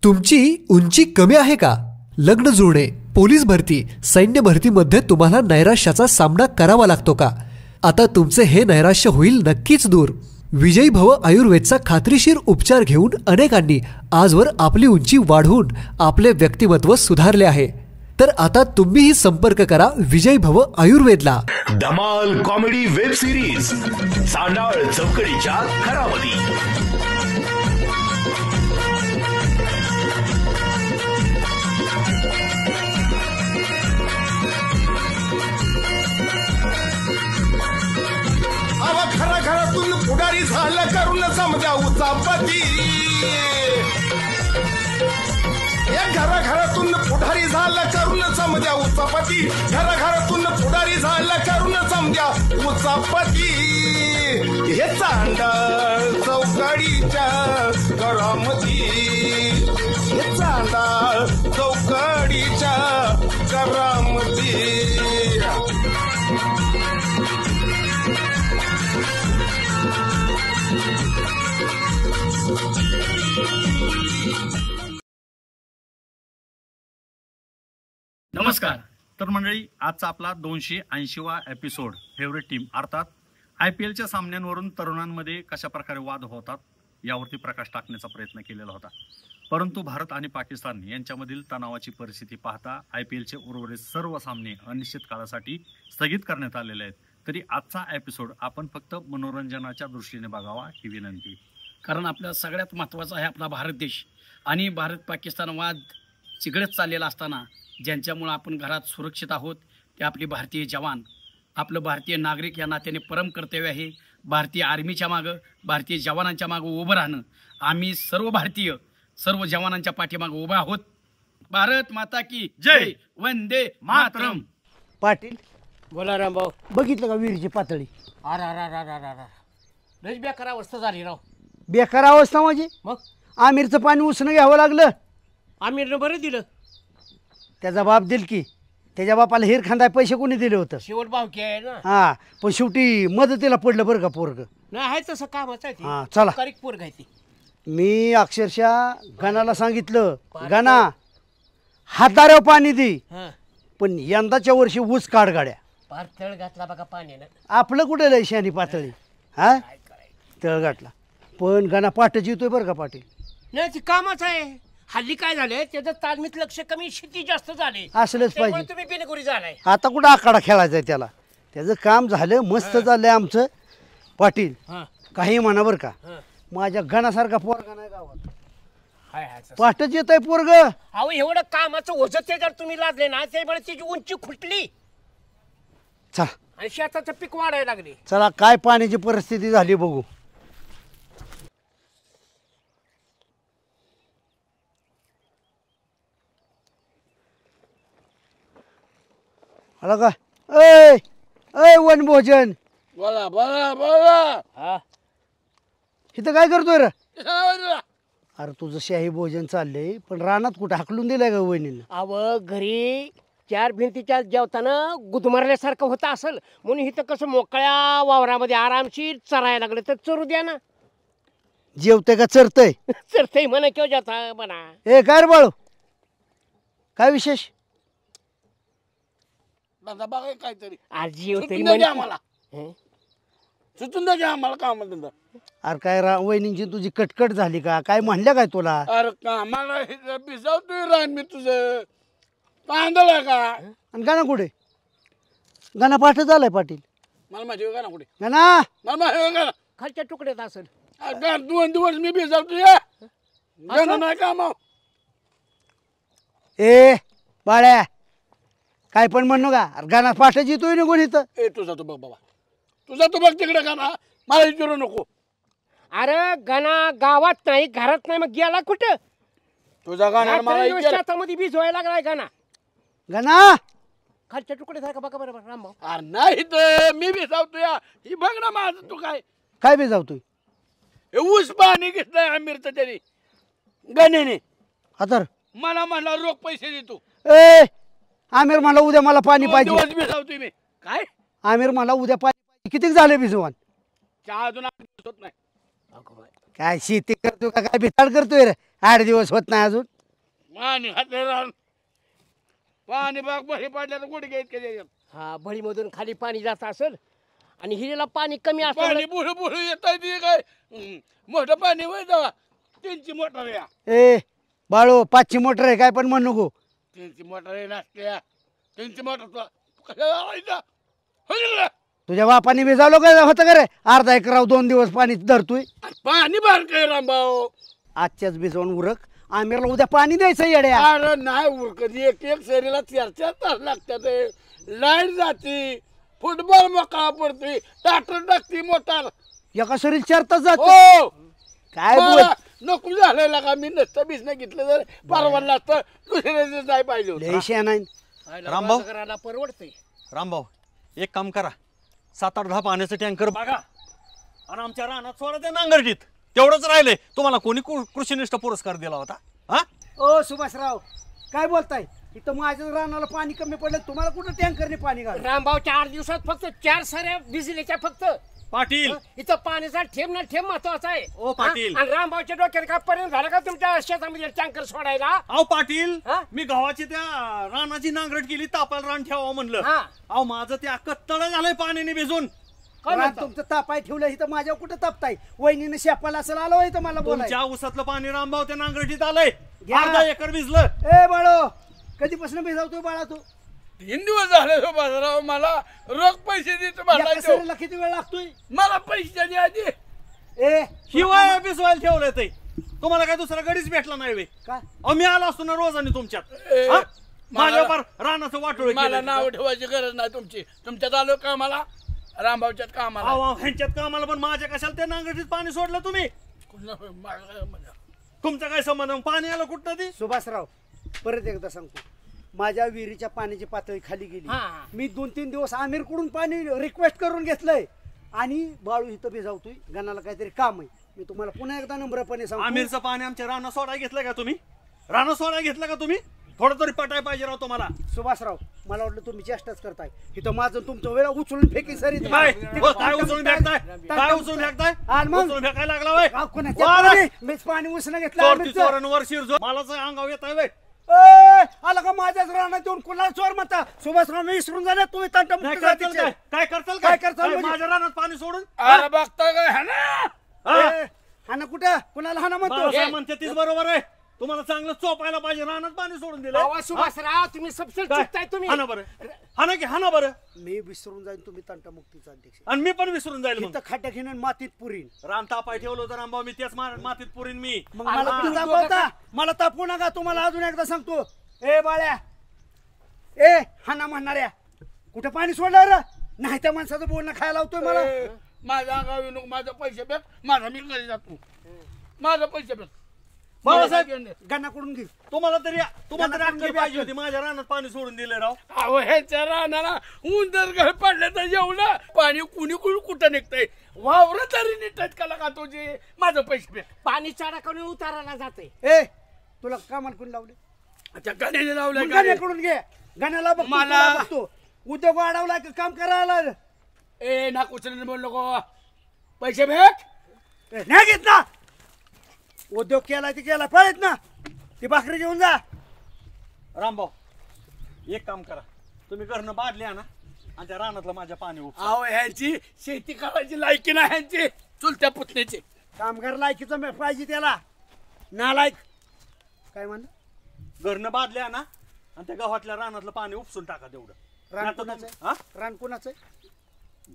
तुमची उंची कमी आहे का? लग्न जुळणे, पोलीस भरती, सैन्य भरतीमध्ये तुम्हाला नैराश्याचा सामना करावा लागतो का? आता तुमचे हे नैराश्य होईल नक्कीच दूर. विजयी भव आयुर्वेदचा खात्रीशीर उपचार घेऊन अनेकांनी आजवर आपली उंची वाढवून आपले व्यक्तिमत्व सुधारले आहे. तर आता तुम्हीही संपर्क करा विजयी भव आयुर्वेदला. धमाल कॉमेडी वेब सिरीज सांडाळ चौकडीच्या घरामध्ये. खरा घरातून पुढारी झालं करून समजा उचापती. घराघरातून पुढारी झालं करून समजा उचापती. घराघरातून पुढारी झालं करून समजा उचापती. हे चांडाळ चौकडीच्या घरामध्ये. हे चांडाळ चौकडीच्या घरामध्ये. नमस्कार. तर मंडळी, आजचा आपला 280वा एपिसोड फेवरेट टीम अर्थात IPLच्या सामन्यांवरून तरुणांमध्ये कशा प्रकारे वाद होतात यावरती प्रकाश टाकण्याचा प्रयत्न केलेला होता. परंतु भारत आणि पाकिस्तान यांच्यामधील तणावाची परिस्थिती पाहता IPLचे उर्वरित सर्व सामने अनिश्चित काळासाठी स्थगित करण्यात आलेले आहेत. तरी आजचा एपिसोड आपण फक्त मनोरंजनाच्या दृष्टीने बघावा ही विनंती. कारण आपला सगळ्यात महत्त्वाचा आहे आपला भारत देश. आणि भारत पाकिस्तान वाद चिघळत चाललेला असताना ज्यांच्यामुळे आपण घरात सुरक्षित आहोत ते आपले भारतीय जवान, आपलं भारतीय नागरिक या नात्याने परम कर्तव्य आहे भारतीय आर्मीच्या मागं, भारतीय जवानांच्या मागं उभं राहणं. आम्ही सर्व भारतीय सर्व जवानांच्या पाठीमागं उभा आहोत. भारत माता की जय, वंदे मातरम. पाटील बोला रामभाऊ. बघितलं का विहिरीची पातळी? लयच बेकार अवस्था झाली राव. बेकार अवस्था म्हणजे मग आमिरचं पाणी उसणं घ्यावं लागलं. आमिरनं बरं दिलं. त्याचा बाप दिल की त्याच्या बापाला हिर खांदाय पैसे कोणी दिले होतं? शेवट भावकी आहे ना. हा, पण शेवटी मदतीला पडलं बरं का पोरग. नाही आहे तसं कामच आहे हा, चला. कारिक पोरग आहे ती. मी अक्षरशः गणाला सांगितलं, गणा हाताऱ्यावर पाणी दे, हां पण यंदाच्या वर्षी ऊस काढ गाड्या. पार तळ घातला बघा पाण्यानं. आपलं कुठे लय शानी पातळी? हा, तळ गाठला. पण गणा पाठच येतोय बरं का पाटील. नाही ती कामच आहे. हल्ली काय झालंय त्याचं तालमीत लक्ष कमी, शेती जास्त झाली. असलंच त्यामुळे पाहिजे. तुम्ही बिनगुरी झालाय. आता कुठं आखाडा खेळायचा आहे त्याला? त्याचं काम झालं, मस्त झालंय आमचं. पाटील हां काही म्हणा बरं का, हां माझ्या गणासारखा पोरगा नाही गावात. हाय हाय तसं. पाठच येत आहे पोरग. अहो एवढं कामाचं ओझं ते जर तुम्ही लादले ना त्यामुळे त्याची उंची खुटली चला आणि शेताचं पीक वाढायला लागले. चला, काय पाण्याची परिस्थिती झाली बघू. आला का? ऐ ऐ वनभोजन, बोला बोला बोला. हा इथं काय करतोय रे? अरे तुझं शाही भोजन चाललंय, पण रानात कुठं हाकलून दिलंय का वहिनीनं? अव घरी चार भिंतीच्या जेवताना गुदमरल्यासारखं होतं असेल म्हणून इथं कसं मोकळ्या वावरामध्ये आरामशीर चरायला लागलं तर चरू द्या ना. जेवतंय का चरतय? चरतय म्हणा किंवा जाता म्हणा. ए काय रे बाळू, काय विशेष? काहीतरी आज जेवतय आम्हाला सुचून द्या आम्हाला काम धंदा. अरे काय वहिनींची तुझी कटकट झाली का? काय म्हणल्या काय तुला? अरे कामाला भिजावतोय रान मी तुझं तांदळ का? आणि गाणं कुठे? गाणं पाठ झालाय पाटील. मला माहिती का ना कुठे? गाणा मला माहिती का? खालच्या तुकड्यात असेल. 2 दिवस मी भिजावतोय गाणं नाही काम. ए बाळ्या, काय पण म्हणू का? अरे गाणं पाठच येतोय निघून इथं. ए तुझा तू बघ बाबा, तुझा तू बघ तिकडे गाणं, मला विचारू नको. अरे गणा गावात नाही घरात नाही मग गेला कुठं? तुझा गाणं मला विचार. शेतामध्ये भिजवायला लागलाय गणा. गाणा खालच्या तुकड्यात आहे का बघा बरोबर रामभाऊ. अरे नाही तर मी भिजावतोय. ही बघ ना माझं तू काय काय बेजावतोय? हे ऊस पाणी घेतलंय आमिरचं त्याने गण्याने. आता मला म्हणला रोख पैसे देतो. ए आमिर मला उद्या मला पाणी पाहिजे. दिवस भिजावतोय मी. काय आमिर मला उद्या पाणी पाहिजे. किती झाले भिजवान? चहा अजून होत नाही. काय शेती करतोय का काय भिताड करतोय रे? 8 दिवस होत नाही अजून. पाणी हाते रान पाणी बाग बही पडल्यानं कुठे घ्यायचं हा भळीमधून खाली पाणी जात असेल आणि हिरेला पाणी कमी पाणी असतं. बुडू बुडू येत आहे काय मोठं पाणी वय जावा 3ची मोटर या ए बाळू 5ची मोटर आहे काय पण म्हणू नको. 3ची मोटर आहे नासत्या 3ची मोटर कशाला लावायचं होईल तुझ्या बापाने भिजावलं काय होतं का रे? अर्धा एकराव 2 दिवस पाणी धरतोय. पाणी बाहेर काय रामभाऊ आजच्याच भिजवून उरक. आमिरला उद्या पाणी द्यायचं येड्या. अरे नाही उरकत एक एक शरीराला 4-4 तास लागतात लाईट जाते फुटबॉल मोकळा पडतोय ट्रॅक्टर टाकते मोटार एका शरीर 4 तास जात. हो काय बोल मला नको झालं का मी नसतं बिसनं घेतलं तर परवडलं असतं दुसऱ्या दिवशी नाही पाहिजे होतं. लय शहाणा आहे. रामभाऊ. करायला परवडतंय. रामभाऊ एक काम करा 7-8-10 पाण्याचं टँकर बघा आणि आमच्या रानात सोडा ते नांगरटीत. तेवढंच राहिलंय. तुम्हाला कोणी कृषीनिष्ठ पुरस्कार दिला होता? हा ओ सुभाषराव काय बोलताय? इथं माझ्या रानाला पाणी कमी पडलं तुम्हाला कुठं टँकरने पाणी घाल. रामभाऊ 4 दिवसात फक्त 4 साऱ्या भिजलेच्या फक्त. पाटील इथं पाण्याचा ठेम ना ठेम महत्वाचा आहे. ओ पाटील. आणि रामभाऊच्या डोक्यात काय परिणाम झाला का तुमच्या शेतामध्ये टँकर सोडायला? अहो पाटील हा? मी गव्हाची त्या रानाची नांगरट केली तापायला रान ठेवावं म्हणलं. हा. अहो माझं ते कत्तळ झालंय पाण्याने भिजून. काय रान म्हणता? तुमचं तापाय ठेवलं इथं माझ्यावर कुठं तापताय? वहिनीने शेपाला असं आलं इथं मला बोलाय. तुमच्या ऊसातलं पाणी रामभाऊ त्या नांगरटीत आलंय. घ्या. अर्धा एकर भिजलं. ए बाळो कधीपासून भिजावतोय बाळा तू? 3 दिवस झाले बाजाराव मला रोख पैसे देतो एका मला शरीराला किती वेळ लागतोय? मला पैसे द्या आधी ए शिवाय भिजवायला ठेवलंय ते. तुम्हाला काय दुसरा गडीच भेटला नाही वे. काय अहो मी आलो असतो ना रोजाने तुमच्यात. ए, हा? मला- माझ्या रानाचं वाटोळ मला नाव ठेवायची गरज नाही तुमची तुमच्यात आलो कामाला रामभाऊच्यात कामाला ह्यांच्यात कामाला पण माझ्या कशाला त्या नांगरटीत पाणी सोडलं तुम्ही? तुमचा काय संबंध? पाणी आलं कुठं ती? सुभाषराव परत एकदा सांगतो माझ्या विहिरीच्या पाण्याची पातळी खाली गेली. हा. मी 2-3 दिवस आमिरकडून पाणी रिक्वेस्ट करून घेतलंय आणि बाळू इथं भिजावतोय. गणाला काहीतरी काम आहे. मी तुम्हाला पुन्हा एकदा नम्रपणे सांगतो आमिरचं पाणी आमच्या राना सोडा घेतलं का तुम्ही? राना सोडा घेतलं का तुम्ही? थोडं तरी पटाय पाहिजे राव तुम्हाला. सुभाषराव मला वाटलं तुम्ही चेष्टाच करताय. इथं माझं तुमचं वेळ उचलून फेकी सर इथं. काय काय उचलून फेकताय? काय उचलून फेकताय? आणि मग? उचलून फेकायला लागला वय? कोणाच्या वा रे! पाणी? मीच पाणी उसणं घेतलं चोरती आमिरचं. चोरांवर शिरजो मलाच अंगावर येत आहे वय. ए, आला का माझ्याच रानात येऊन कुणाला चोर म्हणता? सुभाषराव मी विसरून झाले तुम्ही काय तंटमुक्त करताल जातीचे. काय? काय करताल काय काय? करताल म्हणजे? माझ्या रानात पाणी सोडून अरे बघता काय हा ना हा? ए, हाना कुठं कुणाला हाना म्हणतो? बाळासाहेब म्हणते तीच बरोबर आहे. तुम्हाला चांगलं चोपायला पाहिजे. रानात पाणी सोडून दिलं. अहो, सुभाषराव तुम्ही सबसे चुकताय तुम्ही. हाना बरं हाना की हाना बरं. मी विसरून जाईन तुम्ही तंटमुक्तीचा अध्यक्ष. आणि मी पण विसरून जाईल मग. इथं खाट्या घेऊन मातीत पुरीन. रान तापाय ठेवलं होतं रामभाऊ मी तेच मातीत पुरीन मी. मग मला कुठं तापवता? मला तापवू नका. तुम्हाला अजून एकदा सांगतो ए बाळ्या ए हाना म्हणणाऱ्या कुठं पाणी सोडलं रे? नाही त्या माणसाचं बोलणं खायला लावतोय मला. माझ्या अंगावर येऊ नको माझा पैसे बॅग माझा मी घरी जातो माझा पैसे बॅग बाळासाहेब गणाकडून घे. तुम्हाला तरी अक्कल पाहिजे होती. माझ्या रानात पाणी सोडून दिले राव. अहो ह्याच्या रानाला उंदर घर पडलं तर एवढं पाणी कुणी कुठं निघतंय वावर तरी नीटच का का तुझे माझं पैसे बॅग पाणी चाडाकडून उतारायला जाते. ए तुला कामाला कोणी लावले? अच्छा गाडीने लावलंय मग गाडी. गण्याकडून घे. गण्याला बघतो, मला- तुला बघतो. उद्योग वाढवला की काम करायला ए ना कुचल बोल नको पैसे भेट नाही घेत ना. उद्योग केला ते केला पळत ना. ती भाकरी घेऊन जा. रामभाऊ एक काम करा तुम्ही घरनं बादली आणा आणि त्या रानातलं माझ्या पाणी उपसा. अहो ह्यांची शेती करायची लायकी नाही ह्यांची चुलत्या पुतण्याची कामगार लायकीचं पाहिजे त्याला. नालायक काय म्हण घरनं बादली आणा आणि त्या गावातल्या रानातलं पाणी उपसून टाका तेवढं. रान नाहीतर कोणाचं तुम- हा? आहे? रान कोणाचं आहे?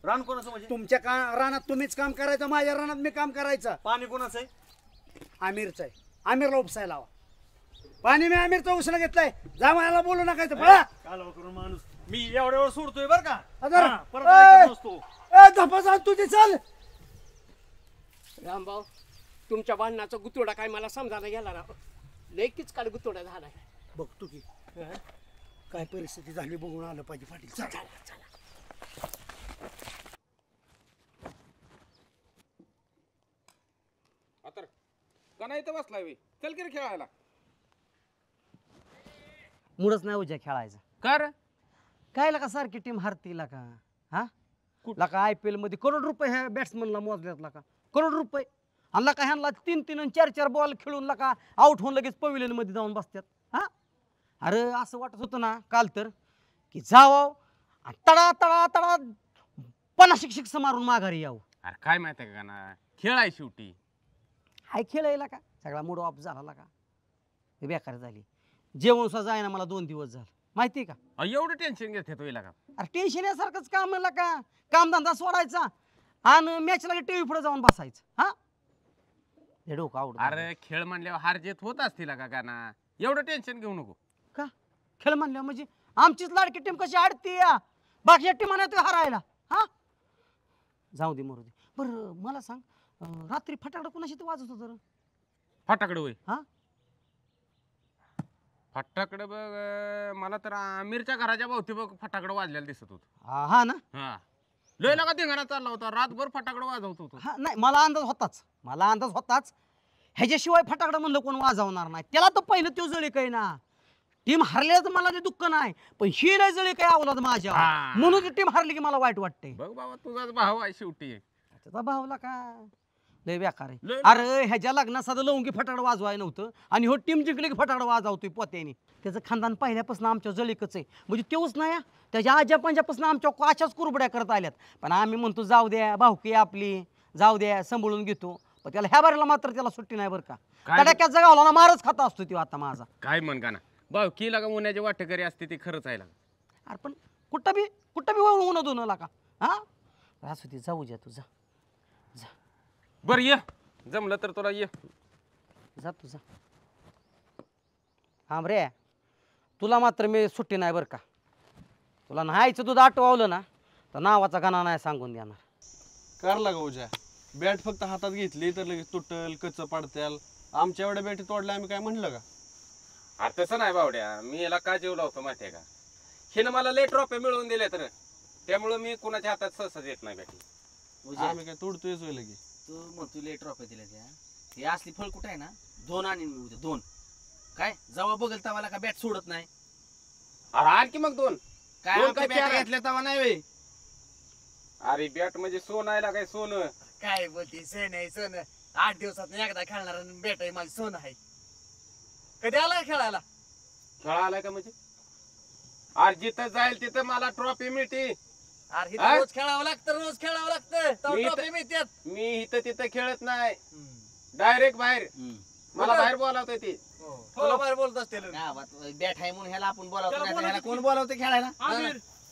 रान कोणाचं म्हणजे? तुमच्या रानात तुम्हीच काम करायचं. माझ्या रानात मी काम करायचं. पाणी कोणाचं आहे? आमिरचं आहे. आमिरला उपसायला लावा. पाणी मी आमिरचं उसणं घेतलंय. जा मला बोलू नका इथं. पळा. कालवा करून माणूस मी एवढ्या वेळ सोडतोय बरं का. अगर- हा, परत ऐकत नसतो. ए धपा जा तुझी चल. रामभाऊ तुमच्या भांडणाचा गुतोडा काय मला समजायला गेला राव. लेकीच काल गुतोडा झालाय. बघतो की काय परिस्थिती झाली बघून आलं पाहिजे पाटील. चला. का इथं बसलाय वे? चल की रे खेळायला. मुळच नाही उद्या खेळायचं. का रे? काय लका सारखी टीम हरती का हा लका IPL मध्ये करोड रुपये ह्या बॅट्समनला मोजल्यात का करोड रुपये. आणि लका ह्यांना 3-3 आणि 4-4 बॉल खेळून लका आउट होऊन लगेच पवेलियन मध्ये जाऊन बसतात. हा अरे असं वाटत होतं ना काल तर की जावं आणि तडा तडा तडा 50 शिक्ष मारून माघारी यावं. अरे काय माहिती आहे का ना, खेळ आहे शेवटी. हाय खेळायला का सगळा मूड ऑफ झाला का, हे बेकार झाली. जेवण सुद्धा जायना मला 2 दिवस झाले माहिती आहे का. एवढं टेन्शन घेत होईल का. अरे टेन्शन यासारखंच काम म्हणलं का, कामधंदा सोडायचा आणि मॅचला टीव्ही पुढे जाऊन बसायचं. हा हे डोकं आवडत. अरे खेळ म्हणल्यावर हार जीत होत असतील का ना, एवढं टेन्शन घेऊ नको. का खेळ म्हणल्यावर म्हणजे आमचीच लाडकी टीम कशी अडती या, बाकी टीम नाही हरायला. हा जाऊ दे मरू दे. बरं मला सांग, रात्री फटाकडं कुणाशी ते वाजत होतं? फटाकडे होय. हा फटाकडे बघ, मला तर आमिरच्या घराच्या भोवती बघ फटाकडे वाजलेला दिसत होत. हा ना. हा लय लगा धिंगाणा चालला होता, रातभर फटाकडे वाजवत होतो. हा नाही मला अंदाज होताच ह्याच्याशिवाय फटाकडं म्हणलं कोण वाजवणार नाही. त्याला तर पहिलं तो जळी काही ना, टीम हरल्याचं मला ते दुःख नाही, पण ही नाही जळी काही आवलाद माझ्या, म्हणून टीम हरली की मला वाईट वाटते. बघ बाबा तुझाच भाव आहे शेवटी. त्याचा भावला का लय बेकार आहे. अरे ह्याच्या लग्नात साधं लवंगी फटाकडं वाजवाय नव्हतं आणि हो टीम जिंकली की फटाकडं वाजवतोय पोत्याने. त्याचं खानदान पहिल्यापासून आमच्या जळीकच आहे, म्हणजे तेवच नाही त्याच्या आज्या पंजापासून आमच्या अशाच कुरबड्या करत आल्यात. पण आम्ही म्हणतो जाऊ द्या भाऊकी आपली, जाऊ द्या सांभाळून घेतो. पण त्याला ह्या बारीला मात्र त्याला सुट्टी नाही बरं का. तडाक्यात जगावला ना मारच खाता असतो तो आता माझा. काय म्हण का ना भाऊ की लागा उन्हाचे वाटेकरी असते ते खरंच आहे. अरे पण कुठं बी ऊन दोन लागा. हा असू दे, जाऊ द्या तुझा. बर ये जमलं तर तुला ये जा तुझा. हा रे तुला मात्र मी सुट्टी नाही बरं का. तुला नाहीचं दूध आटवावलं ना तर नावाचा गाणा नाही सांगून देणार. कारला का उजा, बॅट फक्त हातात घेतली तर लगेच तुटल कच्च पाडत्याल. आमच्या एवढ्या बॅटी तोडल्या आम्ही काय म्हणलं का. अरे तसं नाही बावड्या, मी याला का जीव लावतो माहितीये का, हिनं मला लय ट्रॉफी मिळवून दिल्या तर त्यामुळे मी कोणाच्या हातात सहसा देत नाही बॅटी. आम्ही काय तोडतोयच होईल की. तू म्हणतो लय ट्रॉफी दिल्या त्या, हे असली फळ कुठं आहे ना 2 आणि मी उद्या 2 काय जेव्हा बघल तेव्हा का बॅट सोडत नाही. अरे आणखी मग 2 काय बॅट घेतल्या तेव्हा नाही वे. अरे बॅट म्हणजे सोनं आहे काय सोनं. काय बोलते सोन आहे सोनं, 8 दिवसात एकदा खेळणार बॅट आहे माझी सोनं आहे. कधी आला खेळायला? खेळायला का म्हणजे अरे जिथं जाईल तिथं मला ट्रॉफी मिळते. अरे रोज खेळावं लागतं ट्रॉफी मिळतात. मी इथं तिथं खेळत नाही, डायरेक्ट बाहेर. मला बाहेर बोलावतोय ते. तुला बाहेर बोलत असते बॅट आहे म्हणून ह्याला आपण बोलावतो, कोण बोलावते खेळायला.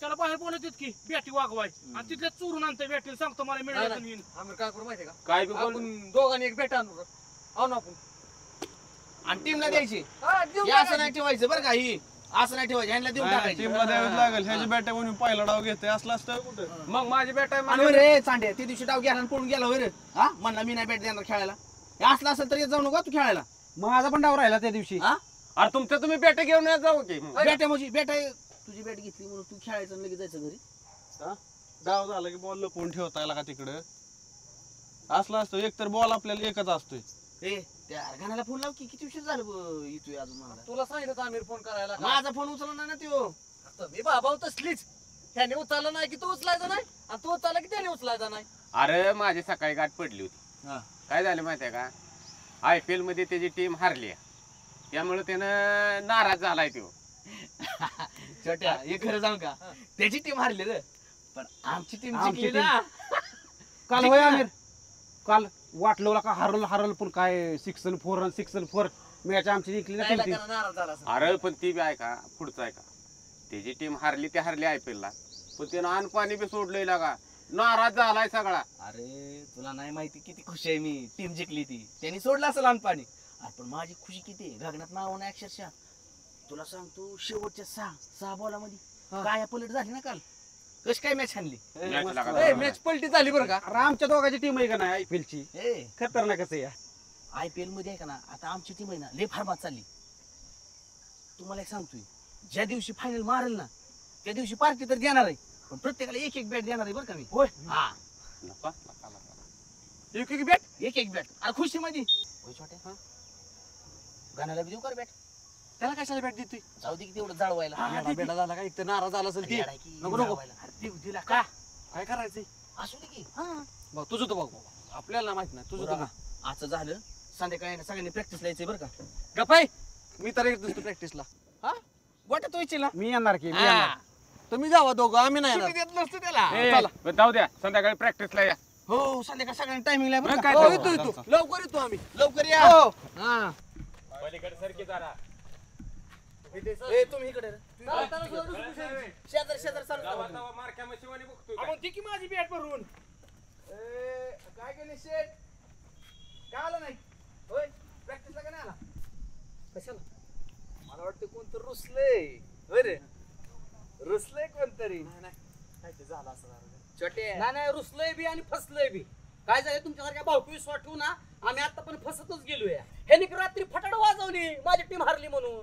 त्याला बाहेर बोलत की बॅटी वागवाय आणि तिथले चोरून आणतं बॅटी सांगतो मला मिळालं. आम्ही काय करू माहितीये का, काय बी बोल, आपण दोघांनी एक बॅट आणू ना आपण आणि टीमला द्यायची. असं नाही ठेवायचं बरं का, ही असं नाही ठेवायचं, ह्यांना देऊन टाकायची. टीमला द्यावंच लागेल. ह्याची बॅट म्हणून पहिला डाव घेते असला असतं कुठं. मग माझी बॅट आहे आणि रे चांडे त्या दिवशी डाव घ्यायला आणि पळून गेला रे. हा म्हणला मी नाही बॅट देणार खेळायला. हे असलं असेल तर जाऊ नको तू खेळायला. माझा पण डाव राहिला त्या दिवशी. अरे तुमच्या तुम्ही बॅट घेऊन जाऊ की. बॅट म्हणजे बॅट आहे, तुझी बॅट घेतली म्हणून तू खेळायचं लगेच जायचं घरी. डाव झाला की बॉल लपवून ठेवता येईल का तिकडं. असला असतो एक तर बॉल आपल्याला एकच असतोय. ए त्या गाण्याला फोन लाव की, किती उशीर झालं येतोय अजून मला. तुला सांगितलं आमिर फोन करायला. माझा फोन उचलला नाही ना त्यो. मी बाबा तसलीच, त्याने उचलला नाही की तू उचलायचा नाही आणि तू उचलला की त्याने उचलायचा नाही. अरे माझी सकाळी गाठ पडली होती. काय झालं माहितीये का, IPL मध्ये त्याची टीम हारली त्यामुळे त्यानं नाराज झालाय तो. छोट्या हे खरं सांग का, त्याची टीम हारली रे पण आमची टीम जिंकली ना. काल होय आमिर, काल वाटलं का हरल पण काय 6 आणि 4 मॅच आमची जिंकली ना. अरे पण ती बी आहे का, पुढचं आहे का, त्याची टीम हारली ते हारली IPL ला, पण त्यानं अन्न पाणी बी सोडलंय लागा, नाराज झालाय सगळा. अरे तुला नाही माहिती किती खुशी आहे मी, टीम जिंकली ती, त्यांनी सोडलं असेल अन्न पाणी. पण माझी खुशी किती गगनात नाव नाही अक्षरशः. तुला सांगतो शेवटच्या 6 बॉलामध्ये काय पलट झाली ना काल. कशी काय मॅच हाणली, मॅच पलटी झाली बरं का. आमच्या दोघांची टीम आहे का नाही IPL ची, खतरनाकच आहे. IPL मध्ये आहे का ना आता आमची टीम आहे ना लय फारमात चालली. तुम्हाला एक सांगतोय, ज्या दिवशी फायनल मारेल ना त्या दिवशी पार्टी तर देणार आहे, पण प्रत्येकाला एक बॅट देणार आहे बरं का मी. होय एक बॅट. अरे खुशी मध्ये होय छोट्या, गाण्याला बी देऊ कर बॅट. त्याला कशाला बॅट देतोय, जाऊ दे की तेवढं जाळवायला. बेटा झाला का, एक तर नाराज झाला असेल ती. नको दिला का काय करायचंय, असू दे की. बघ तुझं तर बघ, आपल्याला माहित नाही तुझं तर. असं झालं संध्याकाळी ना सगळ्यांनी प्रॅक्टिसला यायचंय बरं का. गपाय मी तर येत नसतो प्रॅक्टिसला. हा वाटत व्हायची मी येणार की मी येणार. तुम्ही जावा दोघं आम्ही नाही सुट्टी येणार. देत नसतो त्याला. ए, जाऊ द्या संध्याकाळी प्रॅक्टिसला या. हो संध्याकाळी सगळ्यांनी टायमिंगला मग बरं काय का. तर. हो, येतो येतो लवकर येतो आम्ही. लवकर या. हो. हा पलीकडे सरकी जरा. ए तुम्ही इकडे रे. शेजार शेजार जावा, जावा, मारक्या म्हशीवानी बघतोय काय. आपण ती की माझी बॅट भरून. काय केले शेट काय आला नाही होय प्रॅक्टिसला का नाही आला कशाला मला वाटतं कोणतं रुसलंय होय रे रुसलंय कोणतरी काय ते झालं असं छोटे नाही नाही रुसलंय बी आणि फसलंय बी. काय झालं तुमच्यासारख्या भावकी विश्वास ठेवू ना आम्ही आता पण फसतच गेलोय. ह्यानी रात्री फटाड वाजवली माझी टीम हारली म्हणून.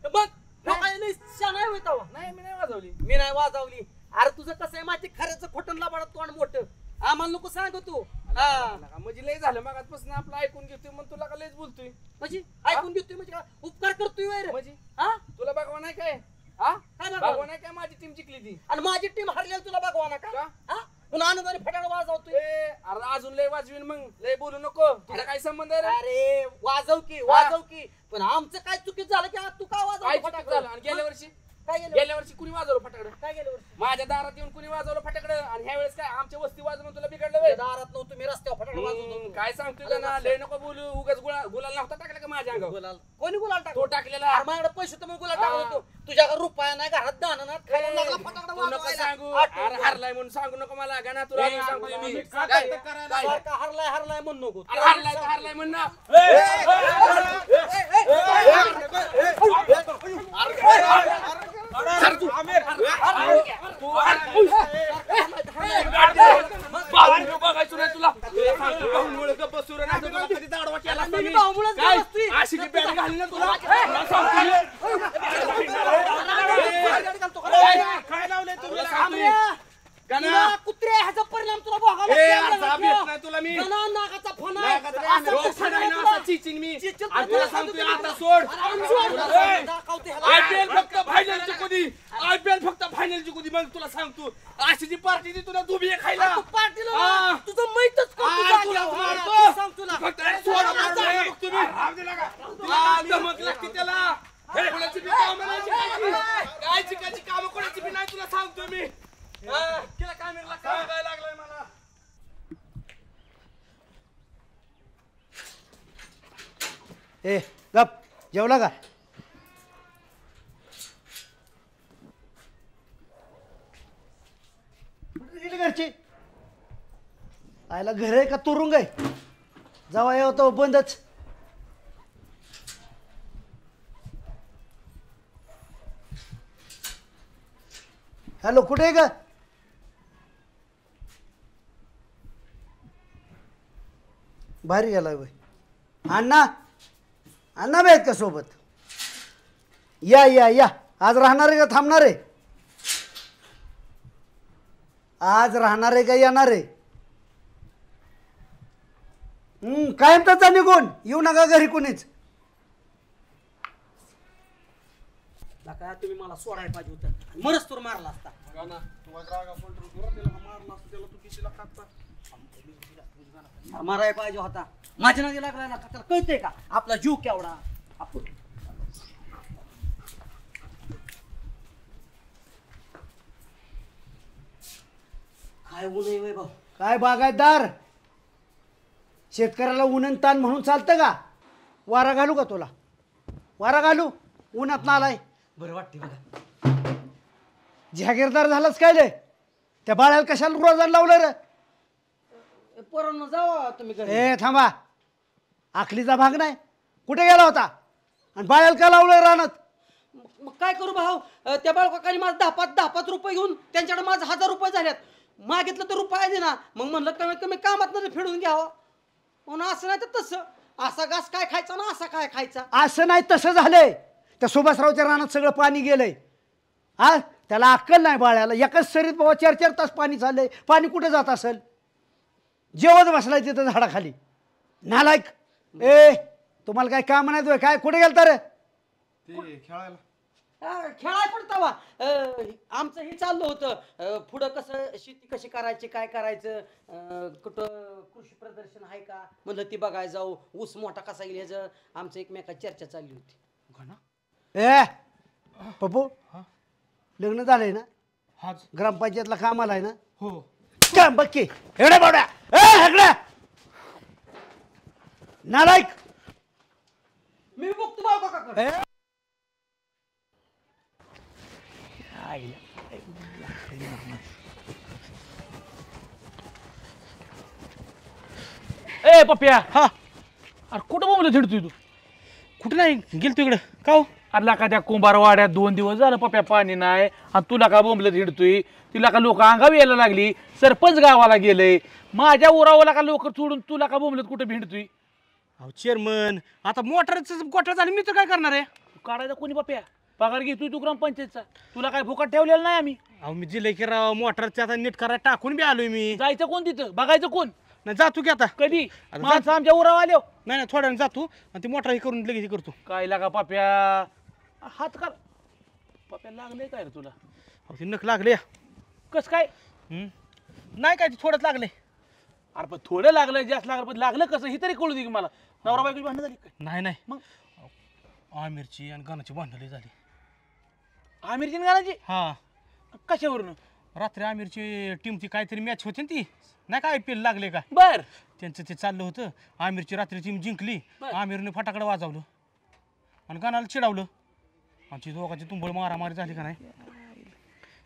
तर मग नाही शाना होत नाही मी नाही वाजवली. मी नाही वाजवली. अरे तुझं कसं आहे माहिती खऱ्याचं खोटं लाबाडत तोंड मोठं आम्हाला नको सांग तू. म्हणजे लय झालं मगाचपासून आपलं ऐकून घेतोय मग तुला का लयच बोलतोय म्हणजे ऐकून घेतोय म्हणजे काय उपकार करतोय वय रे. म्हणजे हा तुला बघवा नाही काय हा काय बघवा बघवा नाही काय माझी टीम जिंकली ती आणि माझी टीम हरलेली तुला बघवा ना का हा पुन्हा आनंदाने फटाड वाजवतोय. अरे अजून लय वाजवीन मग लय बोलू नको तुला काय संबंध आहे रे अरे वाजव की पण आमचं काय चुकीच झालं की आज तू का काय वाजव चुकीचं झालं आणि गेल्या वर्षी काय गेलं गेल्या वर्षी कुणी वाजवलं फटाकडं काय गेलं वर्षी माझ्या दारात येऊन कुणी वाजवलं फटाकडं आणि ह्या वेळेस काय आमच्या वस्ती वाजवून तुला बिघडलं व्हय? दारात नव्हतं मी रस्त्यावर फटाड वाजवतो. काय सांगतोय ना लय नको बोलू उगाच गुलाल नव्हता टाकला का माझ्या अंगावर गुलाल कोणी गुलाल तो टाकतो टाकलेला अरे माझ्याकडे पैसे तर मी गुलाल टाकत होतो तुझ्याकडे रुपया नाही घरात दाना ना खायला लागला फटाकडा तू नको सांगू अरे हारलाय म्हणून सांगू नको मला गाणा तुला अजून सांगतोय मी सारखा हरलाय म्हणू नको अरे हारलाय तर हारलाय म्हण ना बघायचो नाही तुला अशी बॅट घाली ना तुला काय लावलंय तुला कुत्रे ह्याचा परिणाम तुला भोगावा तुला मी नागाचा फोन तुला सांगतोय आता सोड आयपीएल फक्त फायनलची कुदी आयपीएल फक्त फायनलची कुदी मग तुला सांगतो अशी जी पार्टी ती तुला दुबी खायला पार्टीला तुझं माहितच फक्त जमत लागते त्याला कोणाची बी कामं नाही शिकायची. काय शिकायची कामं कोणाची बी नाही तुला सांगतोय मी केला काय मिळाला काय काय लागलाय मला ए गप जेवला का कुठे गेली घरची आयला घर आहे का तुरुंग आहे जावा येतो बंदच हॅलो कुठे आहे का भारी गेला बाई अण्णा अण्णा बी आहेत का सोबत या या या आज राहणार आहे का थांबणार आहे आज राहणार आहे का येणार आहे कायम त्याचा निघून येऊ नका घरी कोणीच काय तुम्ही मला सोडायला पाहिजे होतं मरच तर मारला असता मारायला पाहिजे होता माझ्या नादी लागला ना त्याला कळतंय का आपला जीव केवढा आपण काय ऊन आहे वैभव काय बागायतदार शेतकऱ्याला ऊन ताण म्हणून चालतं का वारा घालू का तुला वारा घालू उन्हात ना आलाय बरं वाटते बघा जहागीरदार झालाच काय रे त्या बाळाला कशाला रोजान लावलं रे पोरांनो जावा तुम्ही घरी ए थांबा आखलीचा भाग नाही कुठे गेला होता आणि बाळाला का लावलं रानात मग काय करू भाऊ त्या बाळकाकाने माझं 10-5 रुपये घेऊन त्यांच्याकडे माझं 1000 रुपये झाल्यात मागितलं तर रुपये दे ना मग म्हणलं कमीत कमी कामात न फेडून घ्यावं म्हणून असं नाही तर तसं असा घास काय खायचा ना असा काय खायचा असं नाही तसं झालंय त्या सुभाषरावच्या रानात सगळं पाणी गेलंय हा त्याला अक्कल नाही बाळाला एकच सरीत बाबा 4-4 तास पाणी चाललंय पाणी कुठे जात असेल जेवत बसलाय तिथं झाडाखाली नालायक ए तुम्हाला काय काम नाही काय कुठे गेलता रे खेळायला खेळाय पण तवा आमचं हे चाललं होतं पुढं कसं शेती कशी करायची काय करायचं कुठं कृषी प्रदर्शन आहे का म्हणलं ती बघायला जाऊ ऊस मोठा कसा येईल ह्याचं आमचं एकमेकात चर्चा चालली होती. ए पप्पू लग्न झालंय ना? ग्रामपंचायतला कामाला आहे ना? हो. काम बघ की एवढ्या बावड्या हेगड्या नालायक. मी बघतो बाबा काका. ए पप्प्या हा अरे कुठं बोंबलं थिडतोय तू? कुठं नाही गेलतो इकडं का हो? अरे का त्या कुंभारवाड्यात 2 दिवस झालं पप्प्या पाणी नाही आणि तुला का बोंबलं थिडतोय? तिला का लोक अंगावी यायला लागली, सरपंच गावाला गेले, माझ्या उरावाला का लोक सोडून तुला का बोंबलत कुठं भिडतोय? अहो चेअरमन आता मोटरच गोठा झाली मी तर काय करणार आहे? काढायचा कोणी पप्प्या? पगार घेतोय तू ग्रामपंचायतचा, तुला काय फुकट ठेवलेलं नाही आम्ही. अहो मी दिले की राव मोटरचं आता नीट करायला टाकून बी आलोय मी. जायचं कोण तिथं? बघायचं कोण? नाही जातो की आता. कधी? माणसं आमच्या उरावर आलो. नाही थोड्या जातो आणि ती मोटर हे करून लगेच हे करतो. काय लागा पाप्या हात कर पाप्या लागले काय रे तुला? अहो ते नख लागले. कस काय? नाही काय थोडंच लागले. अरे पण थोडं लागलं जास्त लागलं पण लागलं कसं हे तरी कळू दे की मला. नवरा बायको भांडण झाली काय? नाही नाही मग आमिरची आणि गाण्याची भांडणं झाली. आमिरची आणि गाण्याची? हा. कशावरून? रात्री आमिरची टीमची काहीतरी मॅच होती ना ती नाही का IPL लागले का? बर त्यांचं ते चाललं होतं. आमिरची रात्री टीम जिंकली, आमिरने फटाकडं वाजवलं आणि गाण्याला चिडावलं आमची दोघांची तुंबळ मारामारी झाली का नाही?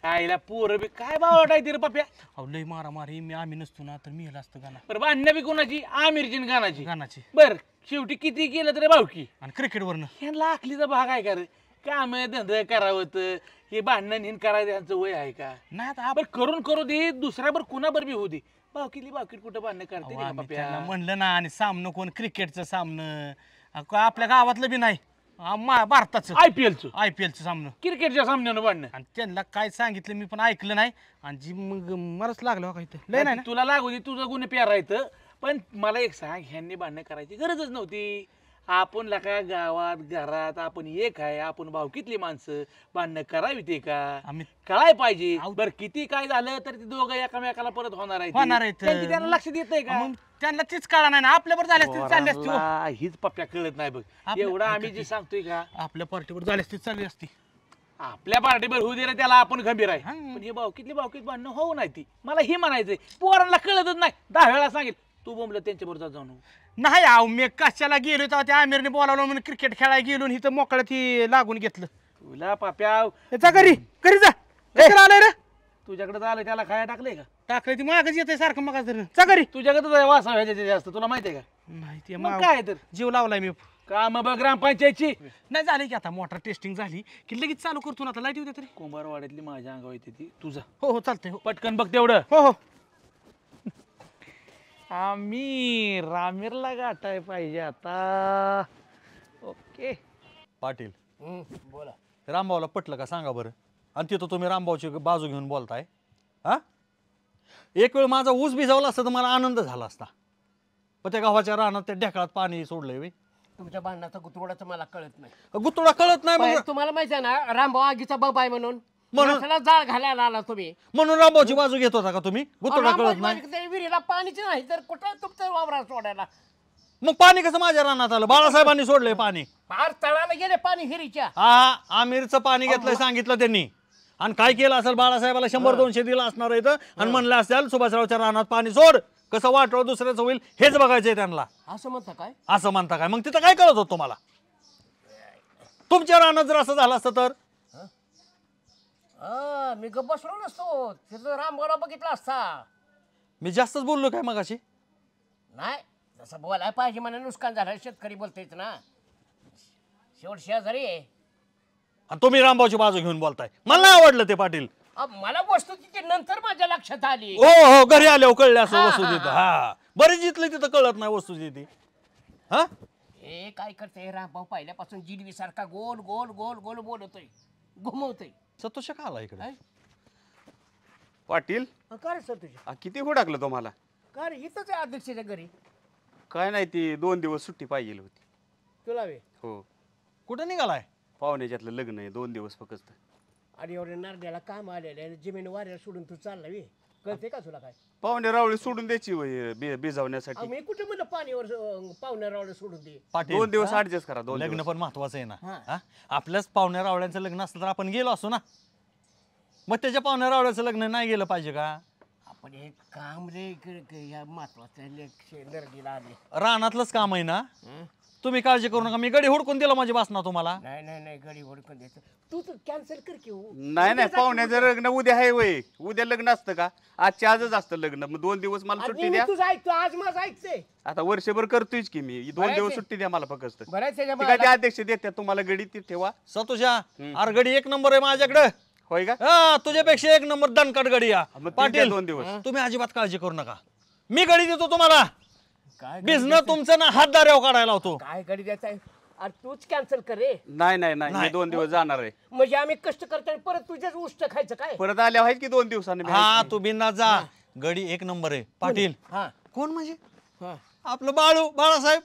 आईला पोरं बी काय बावटायची रे पप्या. अहो लय मारामारी. मी आम्ही नसतो ना तर मी हेला असतं गाणं. बरं भांडणं बी कोणाची? आमिरची आणि गाण्याची. गाण्याची. बर शेवटी किती केलं तरी भावकी आणि क्रिकेटवरनं ह्यांना आखलीचा भाग आहे का रे? काम धंदा करावं हे भांडण हिन करायचं यांचं वय आहे का? नाही आता बरं करून करू दे दुसऱ्याबर कुणाबर बी होऊ दे. भावकीली भावकीत कुठं भांडणं करते रे आम्ही पप्या? त्यांना म्हणलं ना आणि सामनं कोण क्रिकेटचं सामनं आपल्या गावातलं बी नाही भारताचं IPLचं सामनं क्रिकेटच्या सामन्यानं भांडणं. आणि त्यांना काय सांगितलं मी पण ऐकलं नाही आणि जी मग मलाच लागलं काय लय नाही तुला लागू दे तुझं गुन्हे प्यारायचं पण मला एक सांग ह्यांनी भांडणं करायची गरजच नव्हती. आपण लका गावात घरात आपण एक आहे आपण भावकीतली माणसं भांडणं करावी ते का आम्ही कळाय पाहिजे. बरं किती काय झालं तर ते दोघं एकामेकाला परत होणार आहेत. त्यांना लक्ष देत नाही का? मग त्यांना तीच कळा नाही ना आपल्यावर झाले असते चालले असते. हीच पप्प्या कळत नाही बघ. एवढं आम्ही जे सांगतोय का आपल्या पार्टीवर झाले असते चालली असती. आपल्या पार्टीवर होऊ दे रे त्याला आपण गंभीर आहे पण हे भावकीतली भावकीत भांडणं होऊ नाही ती. मला हे म्हणायचंय पोरांना कळतच नाही. 10 वेळा सांगेल तू बोंबलं त्यांच्याबरोबर जाऊ नाही. अहो मी कशाला गेलो तेव्हा त्या आमिरने बोलावलं म्हणून क्रिकेट खेळायला गेलो आणि इथं मोकळ्यात ही लागून घेतलं. तुला पाप्या जा घरी जा. कशाला आलाय रे? तुझ्याकडे आलं त्याला खाया टाकलंय का? टाकलंय ती मागच येते सारखं मग जा घरी. तुझ्याकडे वासा व्हायचे जास्त तुला माहितीये का? माहिती मग काय तर जीव लावलाय मी. काम बघ ग्रामपंचायतची नाही झाली की आता मोटर टेस्टिंग झाली की लगेच चालू करतो ना. आता लाईट येऊ दे तरी. कुंभारवाड्यातली माझ्या अंगावर येते ती तुझा. हो चालतंय. पटकन बघ तेवढं. हो आम्ही रामीरला गाठाय पाहिजे आता. ओके पाटील बोला. रामभाऊला पटलं का सांगा बरं? आणि तिथं तुम्ही रामभाऊची बाजू घेऊन बोलताय. हा एक वेळ माझा ऊस भिजवला असता तर मला आनंद झाला असता. पण त्या गावाच्या रानात त्या ढेकळात पाणी सोडलंय. तुमच्या भांडणाचा गुतवडाचं मला कळत नाही. गुतोडा कळत नाही पण तुम्हाला माहिती आहे ना रामभाऊ आगीचा बाप आहे म्हणून जाळ घालायला आला तुम्ही म्हणून रामभाऊची बाजू घेत होता का तुम्ही? गुतोडा कळत नाही. विहिरीला पाणीच नाही तर कुठं तुमचं वावरा सोडायला. मग पाणी कसं माझ्या रानात आलं? बाळासाहेबांनी सोडलंय पाणी. फार तळाला गेले पाणी हिरीच्या. हा आमिरचं पाणी घेतलंय सांगितलं त्यांनी. आणि काय केलं असेल बाळासाहेबाला 100-200 दिला असणार आहे आणि म्हणलं असेल सुभाषरावच्या रानात पाणी सोड. कसं वाटलं दुसऱ्याचं होईल हेच बघायचंय त्यांना. असं म्हणता काय? असं म्हणता काय? मग तिथं काय कळत होत तुम्हाला? तुमच्या रानात जर असं झालं असतं तर मी गप्प बसलो नसतो. तिथं रामभाऊला बघितला असता. मी जास्तच बोललो काय मगाशी? नाही जसं बोलायला पाहिजे मला नुकसान झालं. शेतकरी बोलतायच ना शेवट शेजारी आहे. आणि तुम्ही रामभाऊची बाजू घेऊन बोलताय. मला नाही आवडलं ते पाटील. मला वस्तुस्थिती नंतर माझ्या लक्षात आली. हो हो घरी आल्यावर कळले असं वस्तुस्थिती. हा बरीच जिथलं तिथं कळत नाही वस्तुस्थिती. हा हे काय करते रामभाऊ पहिल्यापासून जिलवी सारखा गोल गोल गोल गोल बोलतोय घुमवतोय. सतोष का आला इकडे? पाटील का रे सतोष? किती हुडाकलं तुम्हाला? का रे इथंच आहे अध्यक्षाच्या घरी. काय नाही ती 2 दिवस सुट्टी पाहिजे होती. तुला वे हो. कुठं निघालाय? पाहुण्याच्यातलं लग्न आहे 2 दिवस फक्त. अरे एवढ्या नारड्याला काम आलेलं आहे, जमीन वाऱ्याला सोडून तू चालला वे, कळते का तुला काय? पाहुणे रावळे सोडून द्यायची भिजवण्यासाठी. मी कुठे म्हणलं पाणीवर पाहुण्या रावळे सोडून दे. 2 दिवस ऍडजस्ट करा. 2 लग्न दिवस पण महत्वाचं आहे ना. हा? आपल्याच पाहुण्या रावळ्यांचं लग्न असलं तर आपण गेलो असतो ना. मग त्याच्या पाहुण्या रावळ्याचं लग्न नाही गेलं पाहिजे का? आपण हे काम रे ह्या महत्वाचं नरडीला आले. रानातलंच काम आहे ना. तुम्ही काळजी करू नका, मी गडी हुडकून दिला माझी बसना तुम्हाला. नाही गडी हुडकून द्यायचं. तू तर कॅन्सल कर की. नाही पाहुण्याचं लग्न उद्या आहे वय. उद्या लग्न असतं का? आजच्या आजच असतं लग्न. मग 2 दिवस मला सुट्टी द्या. तुझं ऐकतो, आज माझं ऐकते. आता वर्षभर करतोयच की मी. 2 दिवस सुट्टी द्या मला फक्त. बऱ्याच काय ते अध्यक्ष देतात तुम्हाला गडी ती ठेवा. सतोषा अरे गडी 1 नंबर आहे माझ्याकडे. होय का? हा तुझ्यापेक्षा 1 नंबर दणकट गडी या. पाटील 2 दिवस तुम्ही अजिबात काळजी करू नका, मी गडी देतो तुम्हाला. बिझनेस तुमचं ना हातदाऱ्यावर काढायला होतो. काय गडी द्यायचा आहे? अरे तूच कॅन्सल कर रे. नाही मी 2 दिवस जाणार आहे. म्हणजे आम्ही कष्ट करताना परत तुझ्याच उष्ट खायचं काय? परत आल्या आहेत की 2 दिवसांनी. हा तू बिंदास जा. गडी 1 नंबर आहे. पाटील कोण म्हणजे? आपलं बाळासाहेब.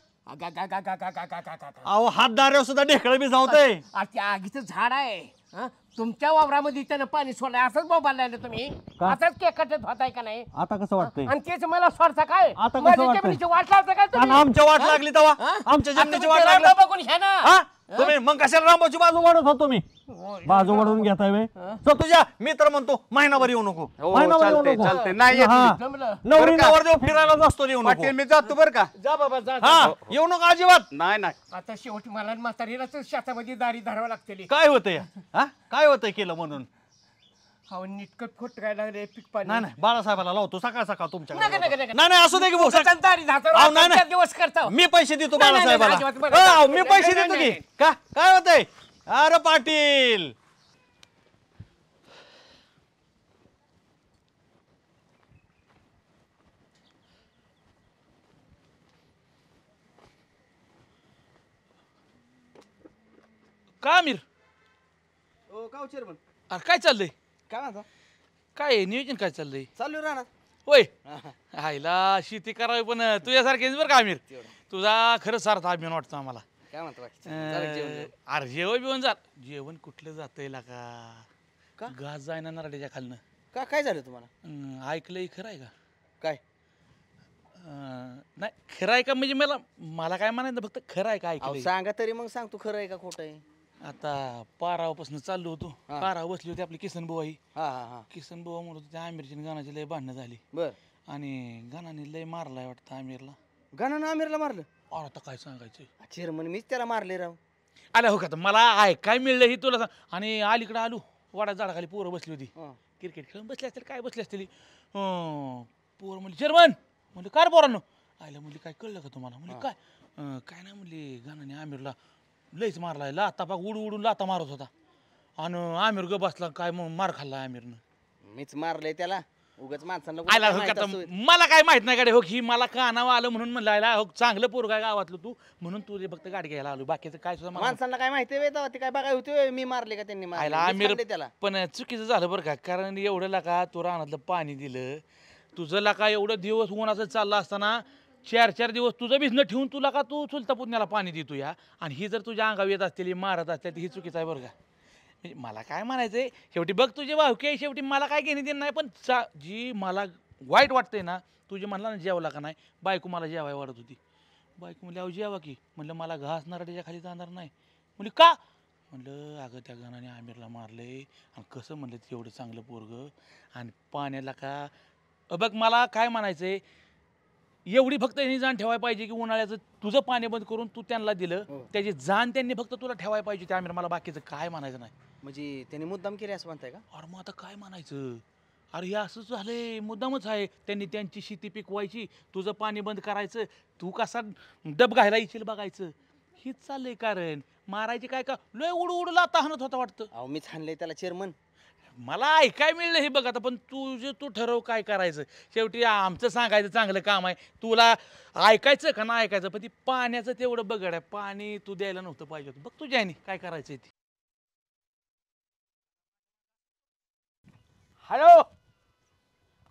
अहो हातदाऱ्यावर सुद्धा ढेकळ बी जावतंय. त्या आगीचं झाड आहे. तुमच्या वावरामध्ये त्यानं पाणी सोडलंय, असंच बोबायला लागलं तुम्ही. असंच केकटत होताय का नाही? आता कसं वाटतंय? आणि तेच मला सोडता काय? आता कसं माझ्या वाटतंय? जमिनीची वाट लावता काय तुम्ही? आमच्या वाट लागली तेव्हा आमच्या जमिनीची वाट लागली. बघून घ्या ना. तुम्ही मग कशाला रामभाऊची बाजू वाढत होतो? तुम्ही बाजू वाढवून घेताय वे. तुझ्या मी तर म्हणतो महिनाभर येऊ नको. चालते नाही नवरी नवरदेव फिरायला असतो येऊ नको. मी जातो बरं का? जा बाबा जा. हा येऊ नको अजिबात. नाही आता शेवटी मला म्हातारीलाच शेतामध्ये दारी धरावं लागते. काय होतंय? काय होतंय केलं म्हणून? नीटकट खोट काय लागले पीक पाणी. नाही बाळासाहेबाला लावतो सकाळ सकाळ तुमच्या. नाही नाही असू दे की भाऊ. दिवस करता मी पैसे देतो बाळासाहेबाला. मी पैसे देतो की. काय होतंय? अरे पाटील का अमीर? का चेअरमन? अरे काय चाललंय? काय म्हणता? काय नियोजन काय चाललंय? चालू राहणार. होय आईला शेती करावी पण तुझ्यासारखेच बरं का अमीर. तुझा खरंच सारखा अभिमान वाटतो आम्हाला. काय म्हणतो? अरे जेवण बिवण जा. जेवण कुठलं जातंय का? घास जाय ना नरड्याच्या खालनं. काय झालं तुम्हाला? ऐकलंय खरं आहे का? काय नाही खरं आहे का म्हणजे मला काय म्हणायचं फक्त खरं आहे का ऐकलंय? सांगा तरी मग सांगतो खरं आहे का खोटं आहे. आता पारावापासून चाललो होतो. पारावर बसली होती आपली किसन बुवाई. किसन बुवा म्हणत होते आमिरची गाण्याची लय भांडणं झाली. बर. आणि गाणाने लय मारलाय वाटतं आमिरला. गाण्यानं आमिरला मारलं? आता काय सांगायचं चेअरमन मीच त्याला मारले राव. आला हो का मला ऐकाय मिळलं ही तुला सांग. आणि अलीकडे आलो वाडा झाडाखाली पोरं बसली होती. क्रिकेट खेळून बसली असतील काय बसली असतील. पोरं म्हणली चेअरमन. म्हणजे काय पोरांनो? आयला म्हणली काय कळलं का तुम्हाला? म्हणजे काय नाही म्हणली गाण्याने आमिरला लयच मारलाय. लाता पाक उडून लाता मारत होता. आणि आमिर ग बसला काय मार खाल्ला आमिरनं. मीच मारलंय त्याला. उगाच माणसांना मला काय माहित नाही गाडी हो ही मला कानावर आलं म्हणून म्हणलं हो चांगलं पोरग आहे गावातलं तू म्हणून तू फक्त गाडी घ्यायला आलो. बाकीचं काय सुद्धा माणसांना काय माहिती आहे ते काय बघाय होते मी मारले का त्यांनी आमिर त्याला. पण चुकीचं झालं बरं का कारण एवढं लाका तू रानातलं पाणी दिलं. तुझं लाका एवढं दिवस उन्हाचं चाललं असताना 4 दिवस तुझं बिझनेस ठेवून तुला का तू चुलता पुतण्याला पाणी देतो या. आणि ही जर तुझ्या अंगावर येत असतील मारत असतील तर ही चुकीचं आहे बरं का. म्हणजे मला काय म्हणायचंय शेवटी बघ तुझे वाहके शेवटी मला काय घेणे देणं नाही. पण जी मला वाईट वाटतंय ना तुझी म्हणला ना जेवला का नाही. बायको मला जेवाय वाढत होती. बायको म्हणली अहो जेवा की. म्हणलं मला घास नरड्याच्या खाली जाणार नाही. म्हणली का? म्हणलं अगं त्या गाण्याने आमिरला मारलंय. आणि कसं म्हणलं एवढं चांगलं पोरग आणि पाण्याला का बघ मला काय म्हणायचंय एवढी फक्त यांनी जाण ठेवायला पाहिजे की उन्हाळ्याचं तुझं पाणी बंद करून तू त्यांना दिलं त्याची जाण त्यांनी फक्त तुला ठेवायला पाहिजे. त्या आमिर मला बाकीचं काय म्हणायचं नाही. म्हणजे त्यांनी मुद्दाम केले असं म्हणताय का? अरे मग आता काय म्हणायचं? अरे हे असंच झालंय मुद्दामच आहे. त्यांनी त्यांची शेती पिकवायची तुझं पाणी बंद करायचं तू कसा डब घायला येशील बघायचं. हीच चाललंय कारण मारायची काय का लय उडू लाता हाणत होता वाटतं. अहो मीच हाणलंय त्याला चेअरमन. मला ऐकाय मिळलं हे बघ आता पण तू ठरव काय करायचं. शेवटी आमचं सांगायचं चांगलं काम आहे. तुला ऐकायचं का नाही ऐकायचं पण ती पाण्याचं तेवढं बघड आहे. पाणी तू द्यायला नव्हतं पाहिजे. बघ तुझ्या ह्यानी काय करायचं ती. हॅलो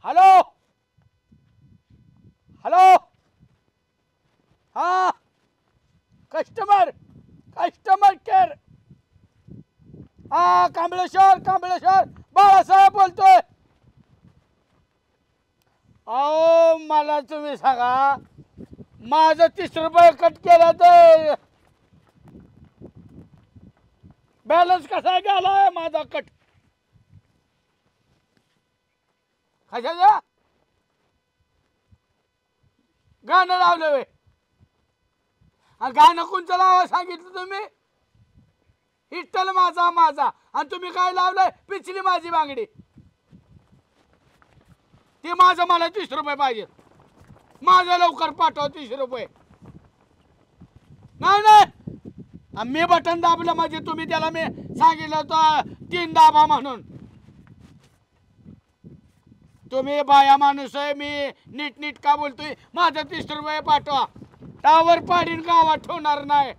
हॅलो हॅलो हा कस्टमर केअर कांबळेश्वर बाळासाहेब बोलतोय. अहो मला तुम्ही सांगा, माझं 30 रुपये कट केलं तर बॅलन्स कसा गेलाय माझा कट? कशाचा गाणं लावलं वे? गाणं कोणचं लावा सांगितलं तुम्ही? इट्टल माझा माझा, आणि तुम्ही काय लावलंय? पिचली माझी बांगडी. ते माझं मला 30 रुपये पाहिजे. माझं लवकर पाठवा 30 रुपये. नाही मी बटन दाबलं म्हणजे तुम्ही त्याला मी सांगितलं होतं 3 दाबा म्हणून. तुम्ही बाया माणूस आहे, मी नीट का बोलतोय. माझं 30 रुपये पाठवा. टावर पाडीन गावात ठेवणार नाही,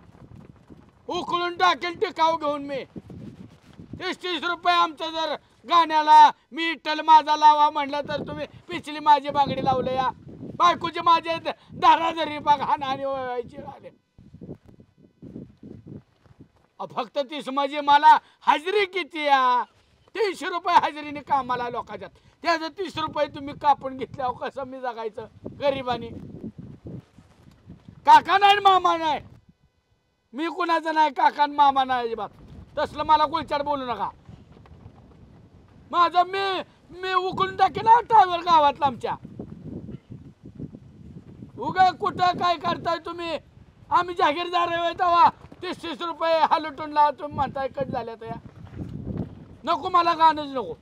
उकळून टाकेल टिकाव घेऊन मी. 30 रुपये आमचं जर गाण्याला मी इट्टल माझा लावा म्हणलं तर तुम्ही पिचली माझी बांगडी लावलं. या बायकोचे माझे दारादरी बघ हानी व्हायची राहिले. फक्त 30 म्हणजे मला हजेरी किती या? 300 रुपये हजेरीने कामाला लोकांच्यात. त्याचं 30 रुपये तुम्ही कापून घेतल्यावर कसं मी जगायचं गरिबानी? काका नाही मामा नाही, मी कुणाचं नाही काका मामा नाही अजिबात. तसलं मला गुलचाड बोलू नका. माझं मी उकळून टाकेन ना टावर गावातला आमच्या. उगा कुठं काय करताय तुम्ही? आम्ही जागीरदार आहे तेव्हा 30 रुपये हलटून लावा तुम्ही म्हणताय कट झाल्या तर. नको मला गाणंच नको.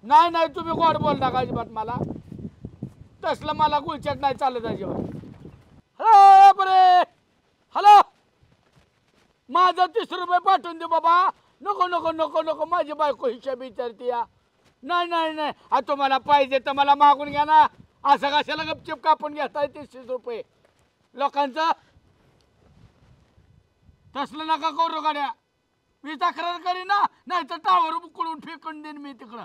नाही तुम्ही गोड बोल नका अजिबात मला. तसलं मला गुलचाट नाही चालत अजिबात. हॅलो बरे, हॅलो, माझं 30 रुपये पाठवून दे बाबा. नको माझी बायको हिशोब विचारते या. नाही तुम्हाला पाहिजे तर मला मागून घ्या ना. असं कशाला गपचिप कापून घेताय 30 रुपये लोकांचं? तसलं नका करू गाड्या. मी तक्रार करीन ना, नाही तर टावर उकळून फेकून देईन मी तिकडं.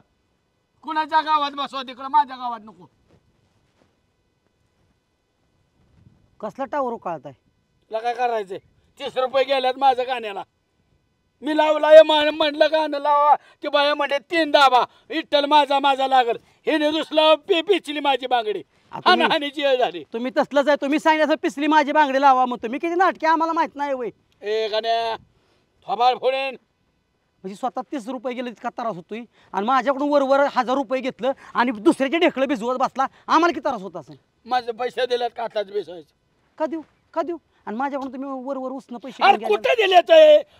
कुणाच्या गावात बसवा तिकडं, माझ्या गावात नको. कसला टावर उकाळताय? तुला काय करायचंय? 30 रुपये गेल्यात माझ्या गाण्याला. मी लावला म्हणलं गाणं लावा, ती बाया म्हणते 3 दाबा. इट्टल माझा लागल. हे दुसलं पिचली माझी बांगडी. हानीची वेळ झाली. तुम्ही तसलंच आहे. तुम्ही सांगितलं पिसली माझी बांगडी लावा, मग तुम्ही किती नाटके आम्हाला माहित नाही वय. ए गाण्या थोबाड फोडेन. म्हणजे स्वतः 30 रुपये गेले इतका त्रास होतोय, आणि माझ्याकडून वर 1000 रुपये घेतलं आणि दुसऱ्याचे ढेकळं भिजवत बसला. आम्हाला किती त्रास होत असेल? माझे पैसे दिलेत काटाच बेसायचं. का देऊ? आणि माझ्याकडून तुम्ही वर उसनं पैसे अरे कुठे दिलेत?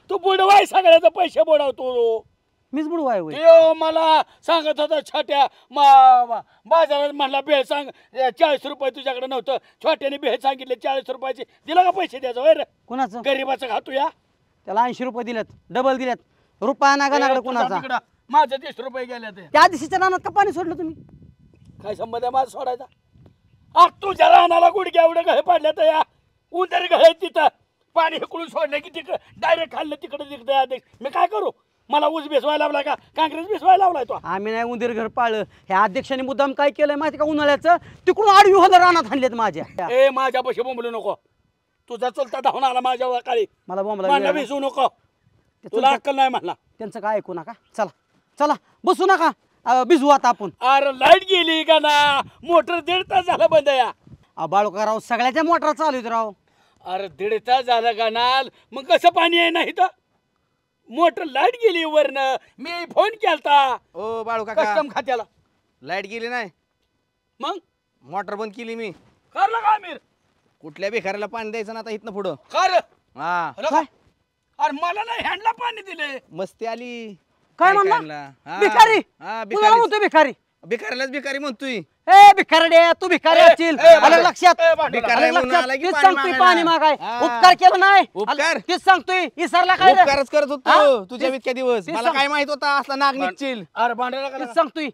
तू बुडवाय सगळ्याचा पैसे बुडवतो. मीच बुडवाय वय. मला सांगत होता छोट्या बाजारात म्हणला भेळ सांग 40 रुपये तुझ्याकडे नव्हतं. छोट्याने भेळ सांगितले 40 रुपयाचे. दिला का पैसे द्यायचं? वय रे कोणाचं? गरीबाचं खातो या. त्याला 80 रुपये दिलेत, डबल दिलेत. रुपया नागानाकडे कोणाचा? माझं 30 रुपये गेले. त्या दिवशीच्या रानात का पाणी सोडलं तुम्ही? काय संबंध आहे माझा सोडायचा? तुझ्या रानाला गुडघ्या एवढे गळे पडले तर या उंदर गळे तिथं पाणी हिकडून सोडलं की तिकडं डायरेक्ट खाल्लं तिकडे दिसतं. मी काय करू? मला ऊस बेसवायला लावला का काँग्रेस बेसवायला लावलाय तो? आम्ही नाही उंदीर घर पाळलं. ह्या अध्यक्षांनी मुद्दाम काय केलंय माहिती का? उन्हाळ्याचं तिकडून 8 रानात आणलेत माझ्या. ए माझ्या पैसे बोंबलू नको. तुझा चलता धावून आला माझ्या काळी. मला बोंबला भिजू नको. तुला अक्कल नाही म्हणला. त्यांचं काय ऐकू नका. चला बसू नका, भिजू आता आपण. अरे लाईट गेली का ना? मोटर 1.5 तास झाला बंद या. बाळूकाराव सगळ्याच्या मोटर चालू आहेत राव. अरे 1.5 तास झाला का नाल? मग कसं पाणी आहे नाही तर? मोटर लाईट गेली वरनं. मी फोन केलता ओ बाळू काका, कस्टम खात्याला. लाईट गेली नाही मग मोटर बंद केली मी. करलं का आमिर? कुठल्या भिकाऱ्याला पाणी द्यायचं ना आता इथनं पुढं. कर. हा अरे मला नाही हँडला पाणी दिले. मस्ती आली. काय म्हणला? भिकारी? कुणाला म्हणतोय भिकारी? भिकाऱ्यालाच भिकारी म्हणतोय. ए भिकारडे, तू भिकारी असशील. आलं लक्षात? तेच सांगतोय पाणी मागाय. उपकार केला नाही. उपकार तेच सांगतोय. इसरला काय? उपकारच करत होतो तुझ्या इतक्या दिवस. मला काय माहित होता असला नाग निघशील. अरे भांडायला तेच सांगतोय.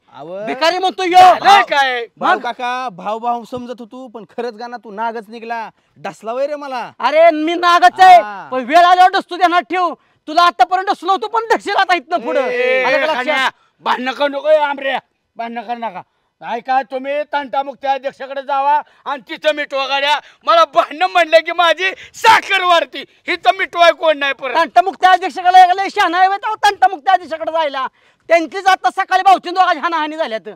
भिकारी म्हणतोय यो काय? भाऊ काका भाऊ समजत होतो, पण खरंच गाणं तू नागच निघला. डसला वय रे मला. अरे मी नागच आहे, पण वेळ आल्यावर डसतो ध्यानात ठेव. तुला आतापर्यंत डसलो होतो, पण डसशील आता इथनं पुढे. भांडण करू नको आमरे, भांडण करू नका. ऐका तुम्ही तंटामुक्ती अध्यक्षाकडे जावा आणि तिथं मिटवा गाड्या. मला भांडण म्हणलं की माझी साखर वाढती, हिथं मिटवाय कोण नाही परत. तंटमुक्ती अध्यक्षाकडे शहाणा आहे तंटमुक्ती अध्यक्षाकडे जायला. त्यांचीच आता सकाळी भाऊची दोघांची हाणाहानी झाल्यात.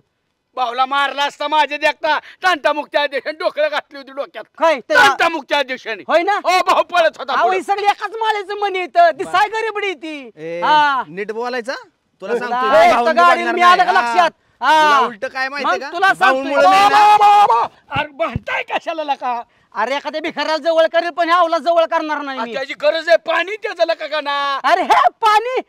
भाऊला मारला असता माझे देखता तंटामुक्ती अध्यक्षाने डोक्याला घातली होती डोक्यात. काय तंटामुक्ती अध्यक्षाने होय ना? हो भाऊ पळत होता. अहो, ही सगळी एकाच माळ्याचं म्हणी येतं. दिसाय गरीबडी ती. हा. नीट बोलायचा तुला तुला सांगतो एकटं गाडीवर मी आलं का लक्षात? हा. उलट काय माहिती मग का तुला सांगतोय. अरे भांडताय कशाला लका? अरे एखाद्या भिकाऱ्याला जवळ करेल पण ह्या आवला जवळ करणार नाही मी. त्याची गरज आहे पाणी त्याचं लका का ना? अरे हे पाणी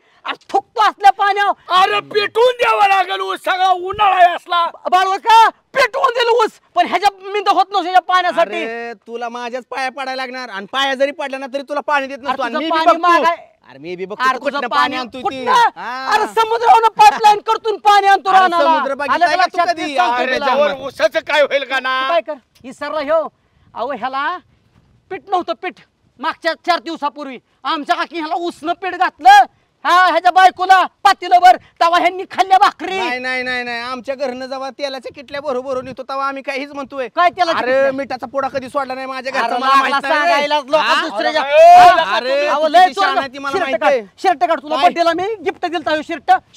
थुकतो असल्या पाण्यावर. अरे पेटवून द्यावं लागेल ऊस, सगळा उन्हाळा आहे असला. बाळवा का पेटवून दिलं ऊस पण ह्याच्या मिंद होत नव्हतं ह्याच्या पाण्यासाठी. अरे तुला माझ्याच पाया पडायला लागणार आणि पाया जरी पडला ना तरी तुला पाणी देत नसतो. अरे आणि मी तुझं बी पाणी बघतो. मागाय. अरे मी बी अरे बघतो तुझं कुठनं पाणी आणतोय ती. कुठनं? हा. अरे समुद्रावरून पाईपलाईन करतून पाणी आणतो अरे रानाला. समुद्र बघितलाय आलं का लक्षात? तू कधी? तेच सांगतोय अरे तुला. जवळ ऊसाचं काय होईल का ना? तू काय कर ही सर्व ह्यो अहो ह्याला पीठ नव्हतं पीठ मागच्या 4 दिवसापूर्वी आमच्या काकी ह्याला उसनं पीठ घातलं. हा ह्याच्या बायकोला पातीलभर तवा ह्यांनी खाल्ल्या भाकरी. नाही नाही नाही नाही आमच्या घरनं जेव्हा तेलाच्या किटल्या बरोबर येतो तेव्हा आम्ही काहीच म्हणतोय. काय तेला अरे मिठाचा पोडा कधी सोडला नाही माझ्या घरचा अरे मला माहित लागला नाही. सांगायला लोक हा? दुसऱ्याच्या अरे अहो, तू लय किती शहाणा आहे ती मला शर्ट माहित काढ आहे. शर्ट काढ तुला काय? बड्डेला मी गिफ्ट दिलता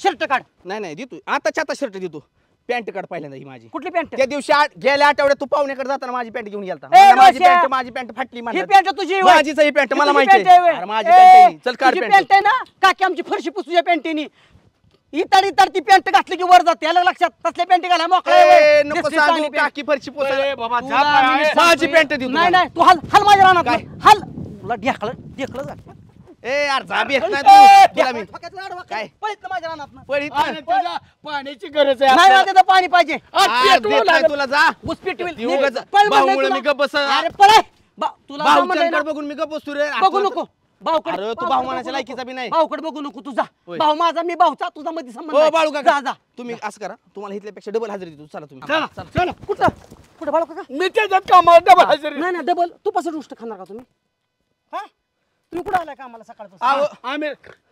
शर्ट काढ. नाही नाही देतो आता शर्ट देतो. पॅन्ट काढ पहिल्यांदा ही माझी. कुठली पॅन्ट? त्या दिवशी गेल्या आठवड्यात तू पाहुण्याकडे जाताना माझी पॅन्ट घेऊन गेलता. ए, माझी रोश्या. माझी पॅन्ट फाटली ही म्हणलं. पॅन्ट तुझी आहे होय? माझीच ही पॅन्ट मला तुझी माहिती पॅन्ट आहे आहे. होय? अरे माझी ए, पॅन्ट आहे. चल काढ तुझी पॅन्ट. पॅन्ट आहे ना काकी आमची फरशी पुस तुझ्या पॅन्टीनी इतर ती पॅन्ट घातली की वर जाते याला लक्षात तसल्या पॅन्ट घाला मोकळा आहे ए, होय. नको दिसली सांगू चांगली पॅन्ट. काकी फरशी पोसायला. बाबा तुला जा पाय. मी माझी सांगतोय. पॅन्ट देतो नाही मला. नाही तू हल माझ्या रानात काय? हल तुला ढेकळं जा. ए यार जाबी येत नाही तू. तुला मी काय? पळीत माझ्या रानात पळीत अरे त्याला पाण्याची गरज आहे नाही ना आपल्याला. तिथं पाणी पाहिजे. आज आज पेटवू देत नाही लागेल. तुला जा. ऊस पिटवील. ती उगाच पळ म्हणलंय भाऊमुळे तुला. मी गप्प बस. अरे पळ तुला जा म्हणलंय ना. भाऊच्याकडे बघून मी गप्प बसतो रे. बघू नको भाऊकडे अरे तू भाऊ म्हणायच्या लायकीचा बी नाही. भाऊकडे बघू नको तुझा होय. भाऊ माझा मी भाऊचा तुझा मध्ये संबंध हो नाही. बाळू जा काका जा तुम्ही असं करा तुम्हाला इथल्यापेक्षा डबल हजेरी देतो. चला तुम्ही चला चला कुठं बाळू काका मी त्याच्यात कामाला डबल हजेरी. नाही नाही डबल तू पासून गोष्ट खाणार का तुम्ही हा तुम्ही कुठं आलाय का आम्हाला सकाळपासून अहो, आम्ही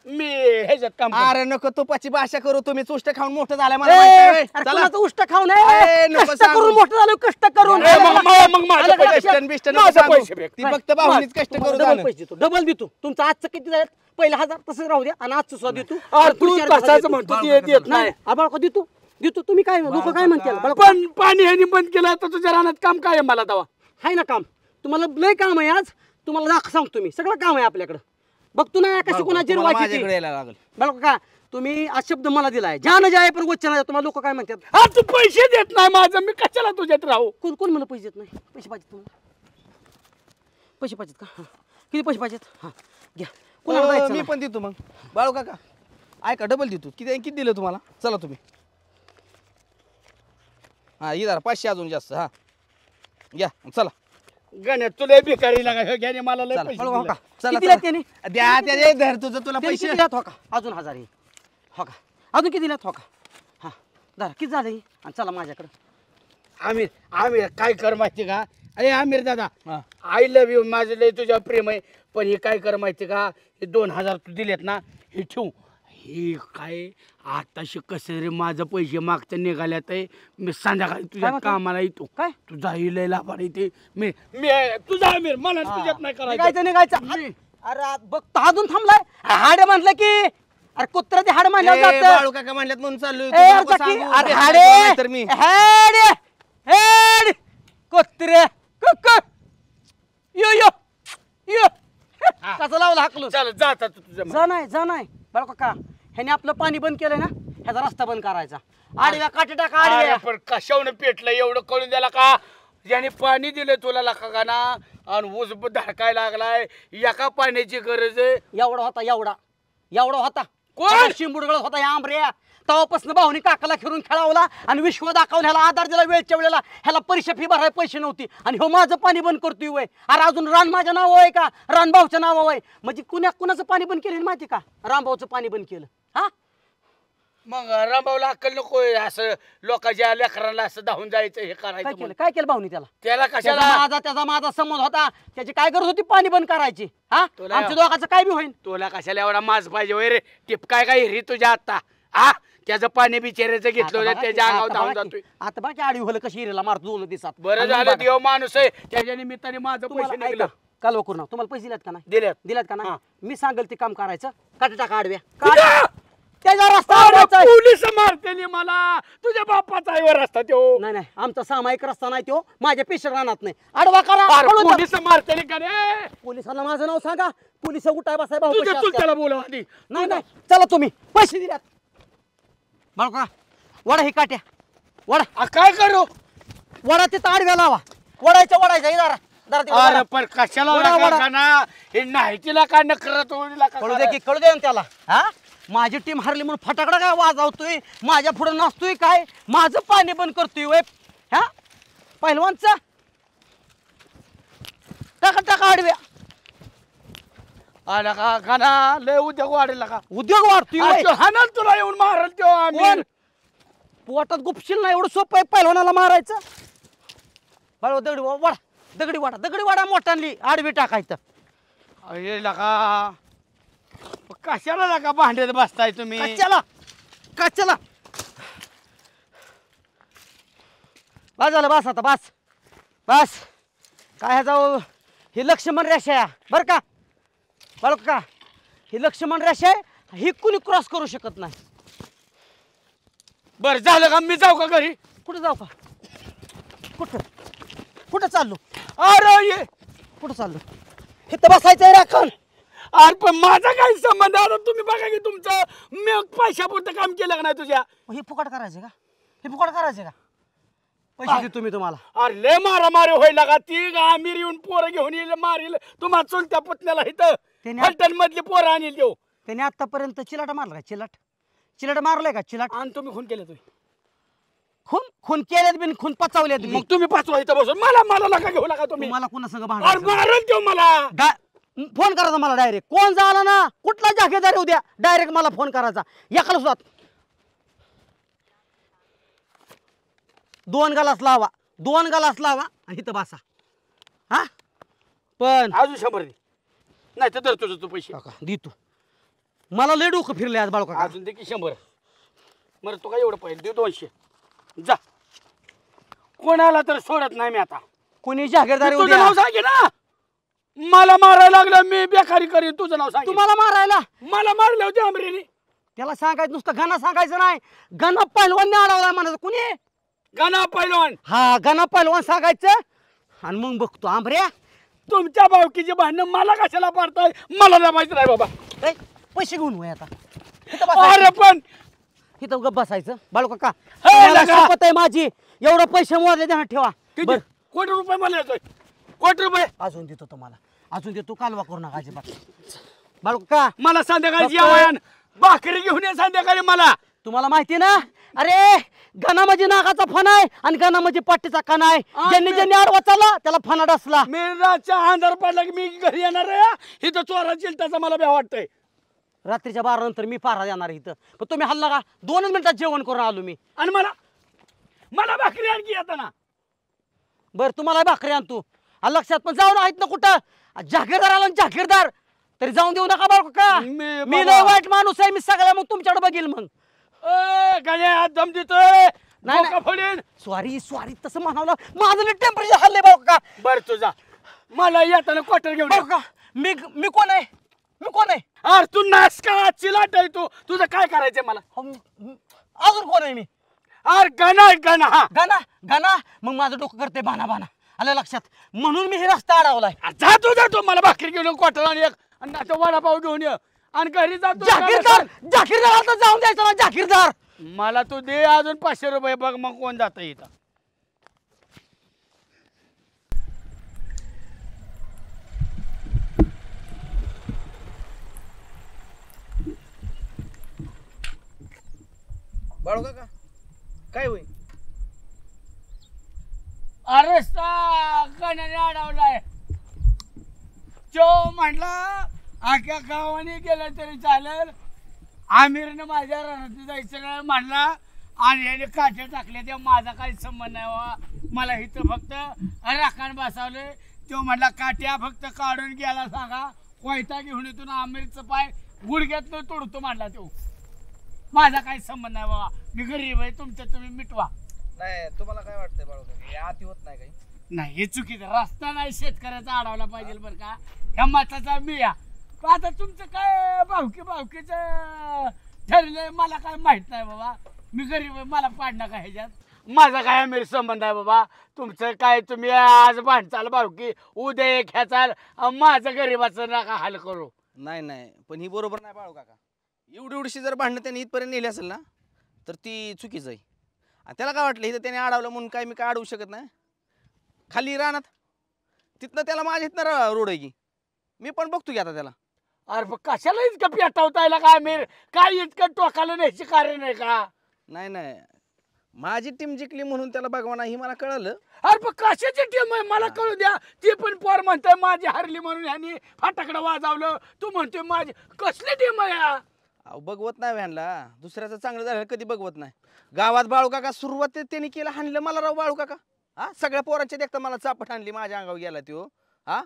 मी ह्याच्यात काम करतो. अरे नको तुपाची भाषा करू तुम्ही चुष्ट खाऊन मोठं झालाय मला माहिती आहे. अरे चला कुणाचं उष्ट खाऊन ए, नको कष्ट सांगू. करून मोठं झालं कष्ट करून ए, मग माझं आलं का पैसे लक्षात? बिस्टन नको माझं सांगू. पैसे भेट. ती फक्त भाऊनीच कष्ट करू डबल झालं. पैसे देतो डबल देतो तुमचं आजचं किती झालं पहिलं 1000 तसंच राहू द्या आणि आजचं सुद्धा देतो अरे तू पुढच्या हजार तसाच देतो. म्हणतो ते देत नाही. नाही बाळको देतो देतो तुम्ही काय लोक काय म्हणतील पण पाणी ह्यानी बंद केलं तर तुझ्या रानात काम काय आहे मला दवा? हाय ना काम तुम्हाला लय काम आहे आज तुम्हाला दाख सांगतो मी सगळं काम आहे आपल्याकडे बघतो ना कशी कोणाची तुम्हाला वाची माझ्याकडे यायला लागेल. बघ का तुम्ही आज शब्द मला दिलाय जान जाय पण वचन आहे तुम्हाला लोक काय म्हणतात हा तू पैसे देत नाही माझं मी कशाला तुझ्यात राहू? कोण कोण मला पैसे देत नाही पैसे पाहिजेत तुम्हाला पैसे पाहिजेत का हा. किती पैसे पाहिजेत हा घ्या कोणाला जायचं मी नाही. पण देतो मग बाळू काका ऐका डबल देतो. किती दिलं तुम्हाला? चला तुम्ही हा ही जरा 500 अजून जास्त हा घ्या चला. गण्यात तुला भिकारी लागा घ्याने मला लय चला, पैसे बाळू दिले. काका, चला, किती दिल्यात चला. त्यांनी? द्या त्याने धर तुझं तुला त्यांनी पैसे किती दिल्यात हो का अजून 1000 आहे हो का अजून किती दिल्यात हो का हा दादा किती झालं हे? आणि चला माझ्याकडे आमिर आमिर काय कर माहिती का? अरे आमिर दादा हा. आय लव्ह यू माझं लय तुझ्यावर प्रेम आहे पण हे काय कर माहिती का हे 2000 तू दिलेत ना हे ठेवू हे काय आताशी कसं रे माझं पैसे मागचं निघाल्यात आहे मी संध्याकाळी तुझ्या म्हणतो? कामाला येतो काय तुझा ही लय लाभार येते मी मी तुझा आमिर मला तुझ्यात नाही निघायचं करायचं निघायचं अरे बघ तो अजून थांबलाय हाड म्हणलं की अरे कुत्रा ते हाड ए, म्हणलं बाळू काका म्हणल्यात म्हणून चाललोय. ए, तू अरे नको चाकी, सांगू. अरे भेटला हाडे, तुला नाहीतर मी हाडे, हाड, कुत्रे, कुक, यो यो यो कसं लावलं हाकलून चल जाता तू तुझ्या जा नाही बरं काका ह्याने आपलं पाणी बंद केलंय ना ह्याचा रस्ता बंद करायचा आडव्या काटे टाका अरे आडव्या पण कशावनं पेटलं एवढं कळून द्याला का ज्याने पाणी दिलं तुला लाका का ना आणि ऊस धडकाय लागलाय एका पाण्याची गरज आहे एवढा होता कोण? शिंबुडगळ होता या आंबऱ्या तेव्हापासून भाऊनी काकाला फिरून खेळावला आणि विश्व दाखवून ह्याला आधार दिला वेळच्या वेळेला ह्याला परीक्षा फी भरायला पैसे नव्हती आणि हो माझं पाणी बंद करतोय वय अरे अजून रान माझ्या नावावर आहे का रान भाऊच्या नावावर आहे म्हणजे कुणाचं पाणी बंद केलं माहिती का रामभाऊचं पाणी बंद केलं हा मग रामभाऊला अक्कल नको असं लोकांच्या लेकरांना असं धावून जायचं हे करायचं काय केलं भाऊनी त्याला त्याला कशाला त्याचा माझा संबंध होता त्याची काय गरज होती पाणी बंद करायची हा तुला- आमच्या दोघांचं काय बी होईल तुला कशाला एवढा माज पाहिजे वय रे टिप काय रे तुझ्या आता हा त्याचं पाणी बिचारायचं घेतलं होतं त्याच्या अंगावर धावून जातोय. आता बाकी आडी होलं कशी हिरेला मारतो 2 दिवसात. बरं झालं देव माणूस आहे त्याच्या निमित्ताने माझं पैसे निघलं. कालवा करू ना. तुम्हाला पैसे दिलेत का नाही? दिल्यात का नाही? मी सांगेल ते काम करायचं. काटा टाका आडव्या त्याचा रस्ता पोलीस मारते मला. तुझ्या बापाचा आहे रस्ता तो. नाही आमचा सामायिक रस्ता नाही तो. माझ्या पेशर राहणार नाही. आडवा करा. पोलीस मारते का रे? पोलिसांना माझं नाव सांगा. पोलिस उठाय बसाय भाऊ. त्याला बोलव आधी. नाही चला तुम्ही पैसे दिल्यात. बाळका वडा ही काट्या वडा. काय करू? वडा तिथं आडव्या लावा. वडायचा इदारा. अरे पण कशाला हे नाही तिला काय नकरत कळू दे त्याला. हा माझी टीम हरली म्हणून फटाकडा काय वाजवतोय माझ्या पुढे नसतोय काय माझं पाणी बंद करतोय वय. हा पहिलवानचा टाका आडव्या. आला का गाना लय उद्योग वाढेल का? उद्योग वाढतोय हाणल तुला येऊन मारल तो आम्ही. पोटात गुपशील ना एवढं सोपं आहे पहिलवानाला मारायचं. बरोबर दगडी वाडा मोठाली आडवी टाकायचं. अरे लका कशाला लका भांड्यात बसताय तुम्ही? कशाला बस झालं. बस आता बस काय जाऊ. ही लक्ष्मण रेषा बर का का ही लक्ष्मण रेषा आहे. ही कुणी क्रॉस करू शकत नाही. बर झालं का? मी जाऊ का घरी? कुठं जाऊ का? कुठं चाललो? अरे ये कुठं चाललो? इथं बसायचंय राखण. अरे पण माझा काही संबंध आता तुम्ही बघा की तुमचं मी पैशापुरतं काम केलं का नाही तुझ्या? हे फुकट करायचे का? पैसे देतो मी तुम्हाला. अरे लय मारामारी होईल का? ती आमिर येऊन पोरं घेऊन येईल मारील तुम्हाला चुलत्या पुतण्याला इथं फलटण मधली पोरं आणील देऊ. त्याने आतापर्यंत चिलाट मारलाय. चिलाट मारलाय का? चिलाट आणि तुम्ही खून केलं तुम्ही खून केलेत बिन खून पचावलेत. मग तुम्ही पाचवा इथं बसून मला नका घेऊ नका तुम्ही. मला कुणा संग मारल देऊ मला. फोन करायचा मला डायरेक्ट. कोण झाला ना कुठला जागेदार येऊ द्या डायरेक्ट मला फोन करायचा. एकाला सुद्धा 2 गलास लावा आणि इथं बसा. हा पण अजून 100 दे नाही तर तुझं तू पैसे देतो. मला लय डोकं फिरले आज बाळका. अजून दे की 100. मग तू काय एवढं पाहिजे दे 200. जा कोणाला तर सोडत नाही मी आता. कोणी जागीरदार तुझं नाव सांगे ना. मला मारायला लागलं मी बेकारी करीन. तुझं नाव सांग. तुम्हाला मारायला मला मारले होते आमरेने. त्याला सांगायचं नुसतं गाणं सांगायचं नाही. गाणं पहिलवान अडवला म्हणायचं. कुणी? गाणं पहिलवान. हा गाणं पहिलवान सांगायचं. आणि मग बघतो आंबऱ्या तुमच्या भावकीची भांडणं मला कशाला पाडताय? मला जमायचं नाही बाबा. पैसे घेऊन वय आता. अरे पण इथं गप बसायचं बाळू काका. शपथ आहे माझी. एवढं पैसे मोजले ध्यानात ठेवा. कोटी रुपये मला येतोय. कोटी रुपये अजून देतो तुम्हाला. अजून देतो. कालवा करू नका अजिबात. बाळू काका मला संध्याकाळी जेवण भाकरी घेऊन ये संध्याकाळी मला. तुम्हाला माहिती ना. अरे गणा म्हणजे नागाचा फणा आहे आणि गणा म्हणजे पाटीचा कणा आहे. ज्यांनी आडवा चालला त्याला फणा डसला. मी रातच्या अंधार पडला की मी घरी येणार आहे. इथं चोरा चिलटाचा मला भ्या वाटतंय. रात्रीच्या 12 नंतर मी पारा येणार इथं. पण तुम्ही हल्ला का 2 मिनिटात जेवण करून आलो मी. आणि मला भाकरी आणखी येताना. बर तुम्हाला भाकरी आणतो लक्षात. पण जाऊन आहेत ना कुठं. जागीरदार आला जागीरदार तरी जाऊन देऊ नका बाळू का. मी लय वाईट माणूस आहे. मी सगळ्या मग तुमच्याकडे बघील. मग दम देतोय. सॉरी तसं म्हणावं. माझं टेम्परेचर हल्ले बाळू का. बर तुझा मला येताना क्वार्टर घेऊन का. मी कोण आहे? अरे तू नास का चिलाट आहे तू. तुझं काय करायचंय मला? अजून कोण आहे मी? अरे गाणा मग माझं डोकं करते बाना आलं लक्षात. म्हणून मी हे रस्ता अडवलाय. जातो मला भाकरी घेऊन क्वार्टर आणि एक आणि वडापाव घेऊन ये आणि घरी जातो. जागीरदार आता जाऊन द्यायचं ना. जागीरदार मला तू दे अजून 500 रुपये. बघ मग कोण जात इथं. बाळू काका काय होईल? अरे गण्याने अडवलाय. तो म्हणला आख्या गावाने गेलं तरी चालेल. आमिरनं माझ्या रानात जायचं नाही म्हणला आणि याने काठ्या टाकल्या. ते माझा काही संबंध नाही. मला इथं फक्त राखण बसवले. तो म्हणला काठ्या फक्त काढून गेला सांगा. कोयता घेऊन येतो ना आमिरचं पाय गुडघ्यातनं तोडतो म्हणला. तो माझा काही संबंध नाही बाबा, मी गरीब आहे, तुमचं तुम्ही मिटवा. नाही तुम्हाला काय वाटतंय बाळू आती होत नाही काही? नाही हे चुकीचं, रस्ता नाही शेतकऱ्याचा अडवला पाहिजे बरं का, ह्या मताचा बिया. पण आता तुमचं काय भावकीच ठरलंय मला काय माहित नाही बाबा, मी गरीब आहे, मला पाडणं का ह्याच्यात. माझा काय मेरे संबंध आहे बाबा, तुमचं काय तुम्ही आज भांडचाल भावकी, उद्या एक ह्याचाल, माझं गरीबाचं नका हाल करू. नाही पण ही बरोबर नाही बाळू काका. एवढीशी जर भांडणं त्यांनी इथपर्यंत नेली असेल ना तर ती चुकीचं आहे. आणि त्याला काय वाटलं इथं त्याने अडवलं म्हणून काय मी काय अडवू शकत नाही. खाली राहणार तिथनं त्याला माझ्या इथनं रोड आहे की, मी पण बघतो की आता त्याला. अरे कशाला इतकं पेटवता येईल काय मेर, काय इतकं टोकाला न्यायची कारण आहे का? नाही माझी टीम जिंकली म्हणून त्याला बघवा ही मला कळलं. अरे पण कशाची टीम आहे मला कळू द्या. ती पण पोर म्हणतोय माझी हरली म्हणून ह्यांनी फटाकडं वाजवलं, तू म्हणतोय माझी, कसली टीम आहे? अहो बघवत नाही व्हॅनला, दुसऱ्याचं चांगलं झालं कधी बघवत नाही. गावात बाळू काका सुरुवात त्यांनी केलं, हाणलं मला राव बाळू काका. हा सगळ्या पोरांच्या देखता मला चापट आणली, माझ्या अंगावर गेला तो. हा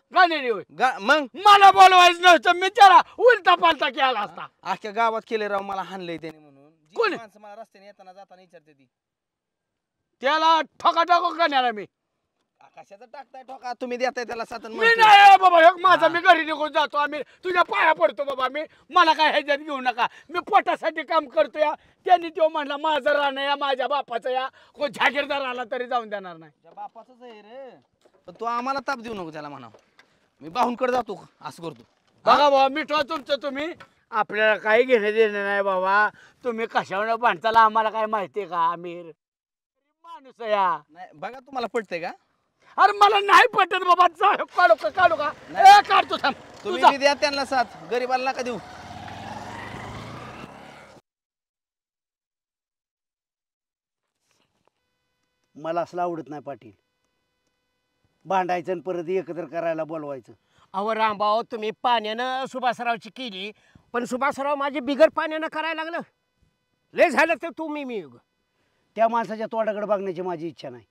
मग मला बोलवायचं नव्हतं, मी त्याला उलटा पालटा केला असता. अख्ख्या गावात केले राव मला हाणलंय त्याने म्हणून. कोण माणसं मला रस्त्याने येताना जाताना विचारते ती, त्याला ठोका टाको करणार मी. कशाचा टाकताय ठोका, तुम्ही देताय त्याला साधन. मी नाही बाबा, हे माझा मी घरी निघून जातो, आम्ही तुझ्या पाया पडतो बाबा, मी मला काय ह्याच्यात घेऊ नका, मी पोटासाठी काम करतो. या त्यांनी तो म्हणला माझं राहणं या माझ्या बापाचं या, कोण जागीरदार आला तरी जाऊन देणार नाही. बापाच आहे रे, पण तू आम्हाला ताप देऊ नको त्याला म्हणा. मी बाहूनकडे जातो असं करतो. बघा बाबा मिठवा तुमचं तुम्ही, आपल्याला काही घेणं देणं नाही बाबा. तुम्ही कशावर भांडताला आम्हाला काय माहितीये का? आमिर माणूस या. नाही बघा तुम्हाला पटतंय का? अरे मला नाही पटत बाबा, काढू का? काढतो थांब. तुम्ही द्या त्यांना साथ, गरीबाला नका देऊ. मला असलं आवडत नाही पाटील, भांडायचं आणि परत एकत्र करायला बोलवायचं. अहो रामभाऊ, तुम्ही पाण्यानं सुभासरावची केली, पण सुभासराव माझे बिगर पाण्यानं करायला लागलं. लय झालं तर तुम्ही मी त्या माणसाच्या तोंडाकडे बघण्याची माझी इच्छा नाही.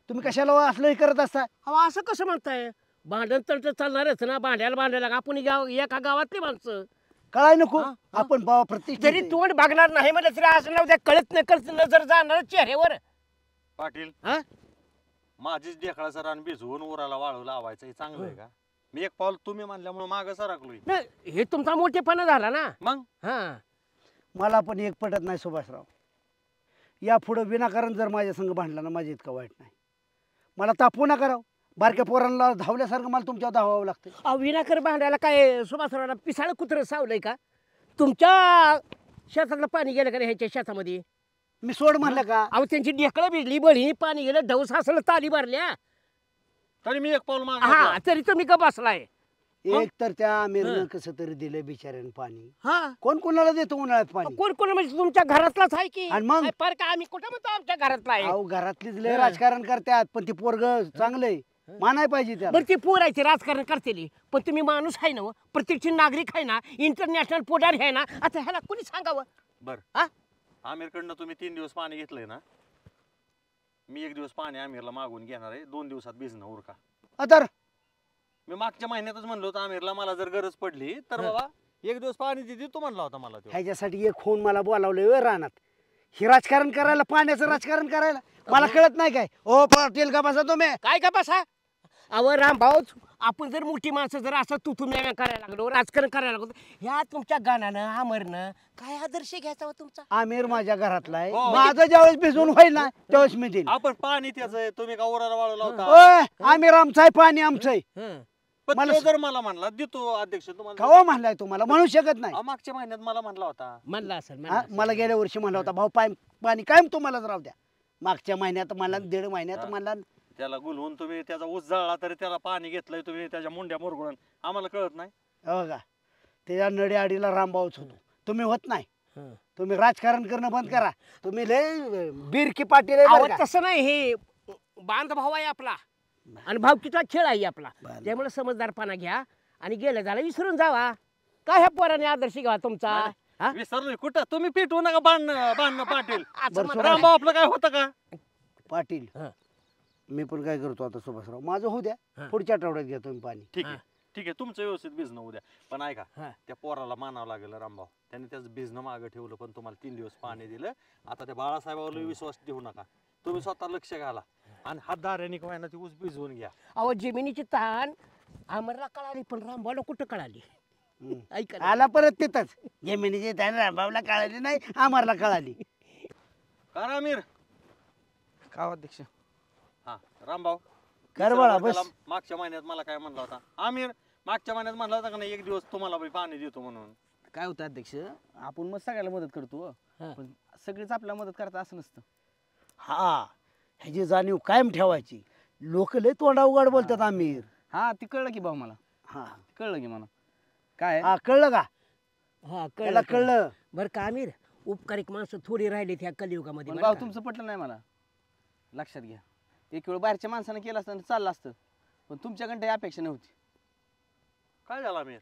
तुम्ही कशाला असलं हे करत असता? अहो असं कसं म्हणताय? भांडण तर चालणारच ना, भांडायला आपण एका गावातली माणसं. कळाय नको आपण बाबा प्रत्येक जरी तोंड बघणार नाही म्हणलं तरी असं ना उद्या कळत नजर जाणार चेहऱ्यावर. पाटील माझीच ढेकळाचं रान भिजवून उराला वाळू लावायचं हे चांगलं आहे का? मी एक पाऊल तुम्ही म्हणल्यामुळे मागं सरकलोय. नाही हे तुमचा मोठेपणा झाला ना. मग मला पण एक पटत नाही सुभाषराव, या पुढे विनाकारण जर माझ्या संग भांडला ना माझ्या इतकं वाईट नाही. मला तापवू नका राव, बारक्या पोरांना धावल्यासारखं मला तुमच्या धावावं लागतं. अहो विनाकारण भांडायला काय सुभासरावला पिसाळ कुत्रं सावलंय का? तुमच्या शेतातलं पाणी गेलं का ह्याच्या शेतामध्ये? मी सोड म्हणलं का? अहो त्यांची ढेकळं भिजली, बळी पाणी गेलं, ढवस असलं ताली भरल्या तरी मी एक पाऊल माग. हा तरी तुम्ही का बसलाय? एक तर त्या आमिरनं कसं तरी दिलं बिचाऱ्यानं पाणी. कोण कोणाला देतो उन्हाळ्यात पाणी? कोण म्हणजे तुमच्या घरातलाच आहे की? आणि मग पर का आम्ही कुठं म्हणतो आमच्या घरातला आहे? अहो घरातलीच लय राजकारण करतात, पण ती पोरग चांगलंय मानाय पाहिजे त्याला. बरं ती पोरायचे राजकारण करतेली, पण तुम्ही माणूस आहे ना, प्रत्येकची नागरिक आहे ना, इंटरनॅशनल पुढारी आहे ना, आता ह्याला कोणी सांगावं? बर आमिरकडनं तुम्ही 3 दिवस पाणी घेतलंय ना, मी 1 दिवस पाणी आमिरला मागून घेणार आहे. 2 दिवसात भिजणं उरका. तर मी मागच्या महिन्यातच म्हणलो होतं आमिरला, मला जर गरज पडली तर बाबा 1 दिवस पाणी दे तू म्हणला होता मला. ह्याच्यासाठी एक फोन मला बोलावलंय रानात, हे राजकारण करायला, पाण्याचं राजकारण करायला. मला कळत नाही काय? ओ पाटील का बसा तुम्ही? काय का बसा? अहो रामभाऊ, आपण जर मोठी माणसं जर असं तुथून करायला लागलो, राजकारण करायला लागलो, ह्या तुमच्या गाण्यानं आमरनं काय आदर्श घ्यायचा हो तुमचा? आमिर माझ्या घरातला आहे, माझं ज्यावेळेस भिजून होईल ना त्यावेळेस मी देईन. आपण पाणी त्याचं आहे, तुम्ही का उराला वाळू लावता? आमिर आमचं आहे, पाणी आमचं आहे. मला जर मला म्हणला देतो अध्यक्ष तुम्हाला, कवा म्हणलाय तुम्हाला? म्हणू शकत नाही. मागच्या महिन्यात मला म्हणला होता. म्हणला असेल मला गेल्या वर्षी म्हणला होता, भाऊ पाणी काय तुम्हालाच राहू द्या. मागच्या महिन्यात मला, 1.5 महिन्यात मला. त्याला गुलवून तुम्ही त्याचा ऊस जळला तरी त्याला पाणी घेतलंय तुम्ही, त्याच्या मुंड्या मुरगुळून. आम्हाला कळत नाही हो का? त्याच्या नडी आडीला रामभाऊच होतो, तुम्ही होत नाही. तुम्ही राजकारण करणं बंद करा. तुम्ही लय बिरकी पाटील आहे. तसं नाही, हे बांध भाव आहे आपला आणि भावकीचा खेळ आहे आपला, त्यामुळे समजदारपणा घ्या आणि गेलं झालं विसरून जावा. काय ह्या पोराने आदर्श घ्यावा तुमचा? विसरलोय कुठं? तुम्ही पिटवू नका बांधणं पाटील. रामभाऊ आपलं काय होतं का? पाटील मी पण काय करतो आता सुभाषराव, माझं होऊ द्या, पुढच्या आठवड्यात घ्या तुम्ही पाणी. ठीक आहे ठीक आहे तुमचं व्यवस्थित भिजणं उद्या, पण ऐका त्या पोराला मानावं लागेल रामभाऊ, त्याने त्याचं भिजणं मागं ठेवलं, पण तुम्हाला 3 दिवस पाणी दिलं. आता त्या बाळासाहेबावर विश्वास ठेवू नका, तुम्ही स्वतः लक्ष घाला आणि हातदाऱ्याने काय ना ती ऊस भिजवून घ्या. अहो जमिनीची ताण आम्हाला कळाली पण रामभाऊला कुठं कळाली? ऐका आला परत तिथंच, जमिनीची ताण रामभाऊला कळाली नाही, आम्हाला कळाली. का आमिर? का अध्यक्ष? हा रामभाऊ कर बाळा, बस. मागच्या महिन्यात मला काय म्हणला होता आमिर? मागच्या महिन्यात म्हणला होता का नाही 1 दिवस तुम्हाला बी पाणी देतो म्हणून? काय होतं अध्यक्ष, आपण मग सगळ्याला मदत करतो, पण सगळीच आपल्याला मदत करता असं नसतं. हा, ह्याची जाणीव कायम ठेवायची. लोक लय तोंडा उघड बोलतात आमिर. हा ती कळलं की भाऊ मला. हा कळलं की मला. काय हा कळलं का? हा त्याला कळलं. बरं का आमिर, उपकारिक माणसं थोडी राहिली त्या कलियुगामध्ये. पण भाऊ तुमचं पटलं नाही मला, लक्षात घ्या. एक वेळ बाहेरच्या माणसानं केलं असतं चाललं असतं, पण तुमच्याकडे अपेक्षा नव्हती. काय झालं आमिर?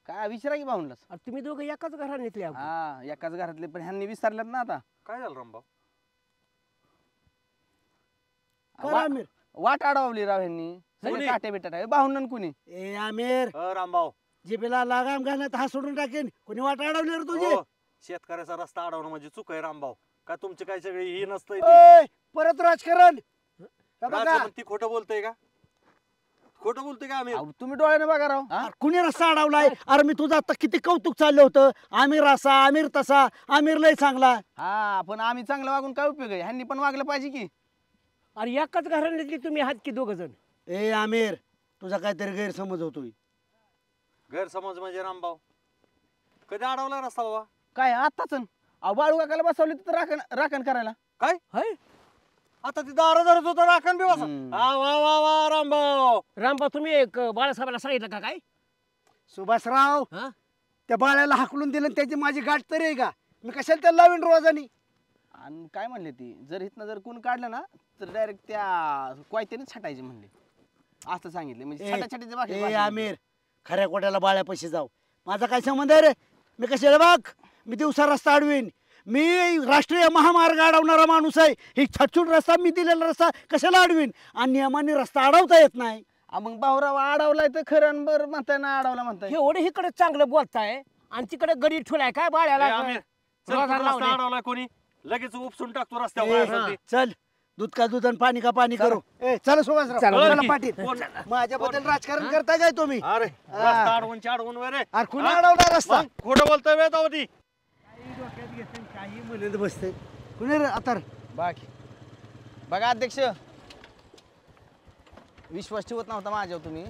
काय विचारा की भाऊनलाच. तुम्ही दोघं एकाच घरातले? हा एकाच घरातले, पण ह्यांनी विसरल्यात ना आता. काय झालं रामभाऊ? वाट अडवली राव ह्यांनी, सगळे काटे बिटाटे भाऊन कुणी. ए आमिर, रामभाऊ जिबेला लागाम घालत हा सोडून टाकेन. कोणी वाट अडवली रे तुझी? शेतकऱ्याचा रस्ता अडवणं म्हणजे चूक आहे रामभाऊ. काय तुमची काय सगळी ही नसतंय? परत राजकारण. ती खोटं बोलतोय का? खोटं बोलतोय का आमिर? तुम्ही डोळ्याने बघा राव. कुणी रस्ता अडवलाय? अरे मी तुझं आता किती कौतुक चाललं होतं. आमिर असा, आमिर तसा, आमिर लय चांगला. हा पण आम्ही चांगलं वागून काय उपयोग आहे? ह्यांनी पण वागलं पाहिजे की. अरे एकाच घरातली तुम्ही आहात की दोघ जण? ए आमिर, तुझा काहीतरी गैरसमज होतोय. गैरसमज म्हणजे रामभाऊ कधी अडवला रस्ता बाबा? काय आताच बाळू काकाला बसवले तर राखण करायला. काय आता ती दारा धरत होता राखण बी बसा. वा वा वा रामभाऊ. रामभाऊ तुम्ही एक बाळासाहेबाला सांगितलं का काय? सुभाषराव, त्या बाळ्याला हाकलून दिलं, त्याची माझी गाठ तरी आहे का? मी कशाला त्याला लावीन रोजानी? आणि काय म्हणले ती, जर इथनं जर कोण काढलं ना तर डायरेक्ट त्या कोयत्याने छाटायचे म्हणले, असं सांगितले. म्हणजे छाटाछाटीचे बाकी. ए आमिर, खऱ्या कोट्याला बाळ्यापाशी जाऊ, माझा काय संबंध आहे रे? मी कशाला बघ, मी दिवसा रस्ता अडवीन. मी राष्ट्रीय महामार्ग अडवणारा माणूस आहे. ही छटछूट रस्ता, मी दिलेला रस्ता कशाला अडवीन? आणि नियमाने रस्ता अडवता येत नाही. मग भाऊराव अडवलाय तर खरं, बरं म्हणताय ना अडवला म्हणताय. एवढे इकडे चांगलं बोलताय आणि तिकडे गडी ठेवलाय काय बाळ्याला? रस्ता अडवलाय कोणी? लगेच उपसून टाकतो रस्त्यावर. चल, दूध का दूध आणि पाणी का पाणी करू. ए चला सुभाषराव, पाटील माझ्याबद्दल राजकारण करताय काय तुम्ही? अरे रस्ता अडवून चाडवून वरे. अरे कुणी अडवला रस्ता? खोटं बोलतोय वेळ होती. काही म्हणत बसते कुणी रे आता? बाकी बघा अध्यक्ष, विश्वास ठेवत नव्हता माझ्यावर तुम्ही.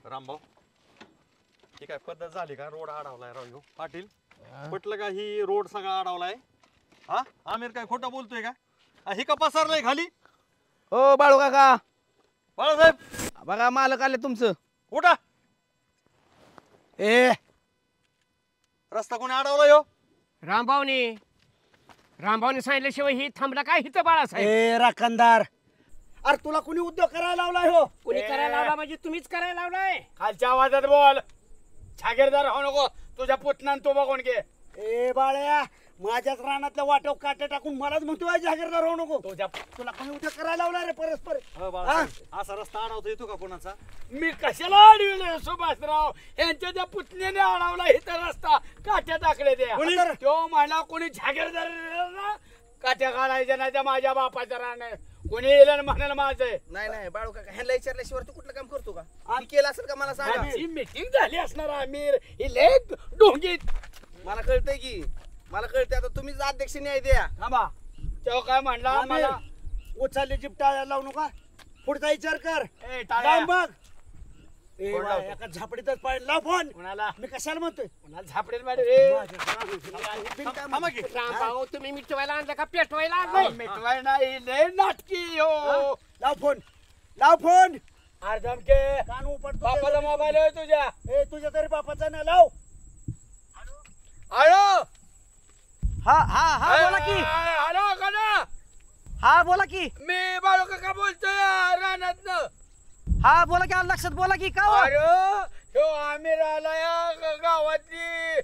रामभाऊ ही काय पद्धत झाली का? रोड अडवलाय राव पाटील. पटलं का ही रोड सगळा अडवलाय? हा आमिर काय खोटं बोलतोय का? ही का पसरलाय खाली? हो बाळू काका, बाळासाहेब बघा मालक आले तुमचं. उठा. ए रस्ता कोणी अडवलाय हो? रामभाऊने सांगितल्याशिवाय ही थांबला काय हिचं बाळासाहेब? ए राखणदार, अरे तुला कुणी उद्योग करायला लावलाय हो? कुणी करायला लावला म्हणजे तुम्हीच करायला लावलाय. खालच्या आवाजात बोल, छागीरदार हो नको. तुझ्या पुतणान तू बघून घे. ए बाळ्या, माझ्याच रानातल्या वाटव काटे टाकून मलाच म्हणतो जागीरदार होऊ नको. तुला कोणी उद्योग करायला लावला रे परस्पर? असा रस्ता अडवता येतो का कोणाचा? मी कशाला अडविले सुभाषराव? यांच्या त्या पुतण्याने अडवला इथं रस्ता, काट्या टाकले त्या. तो म्हणला कोणी जागीरदार ना काट्या काढायच्या नाही त्या माझ्या बापाच्या राहणे. कोणी येलं म्हणाल माझं. नाही बाळू काका, ह्याला विचारल्याशिवाय तू कुठलं काम करतो का? आम्ही केलं असेल का मला सांगा. मीटिंग झाली असणार आमिर, ही लेख डोंगीत. मला कळतंय की, मला कळतंय. आता तुम्हीच अध्यक्ष न्याय द्या. थांबा, तेव्हा काय म्हणला मला? उचलली जीप टाळ्या लावू नका, पुढचा विचार कर. बघ एका झापडीतच पाहिजे. लाव फोन. कोणाला? मी कशाला म्हणतोय? कोणाला झापडेल मॅडम रे? रामभाऊ तुम्ही मिटवायला आणलं का पेटवायला आणलं? मिटवाय नाही, लय नाटकी हो. लाव फोन, लाव फोन. अर्धमके कान उपट. बापाचा मोबाईल आहे तुझ्या? ए तुझ्या तरी बापाचा नाही. लाव. हॅलो. हा बोला की. हॅलो का? हा बोला की. मी बाळू काका बोलतोय रानातनं. हा बोला की, लक्षात बोला की. का अरे आमिर आला या गावातली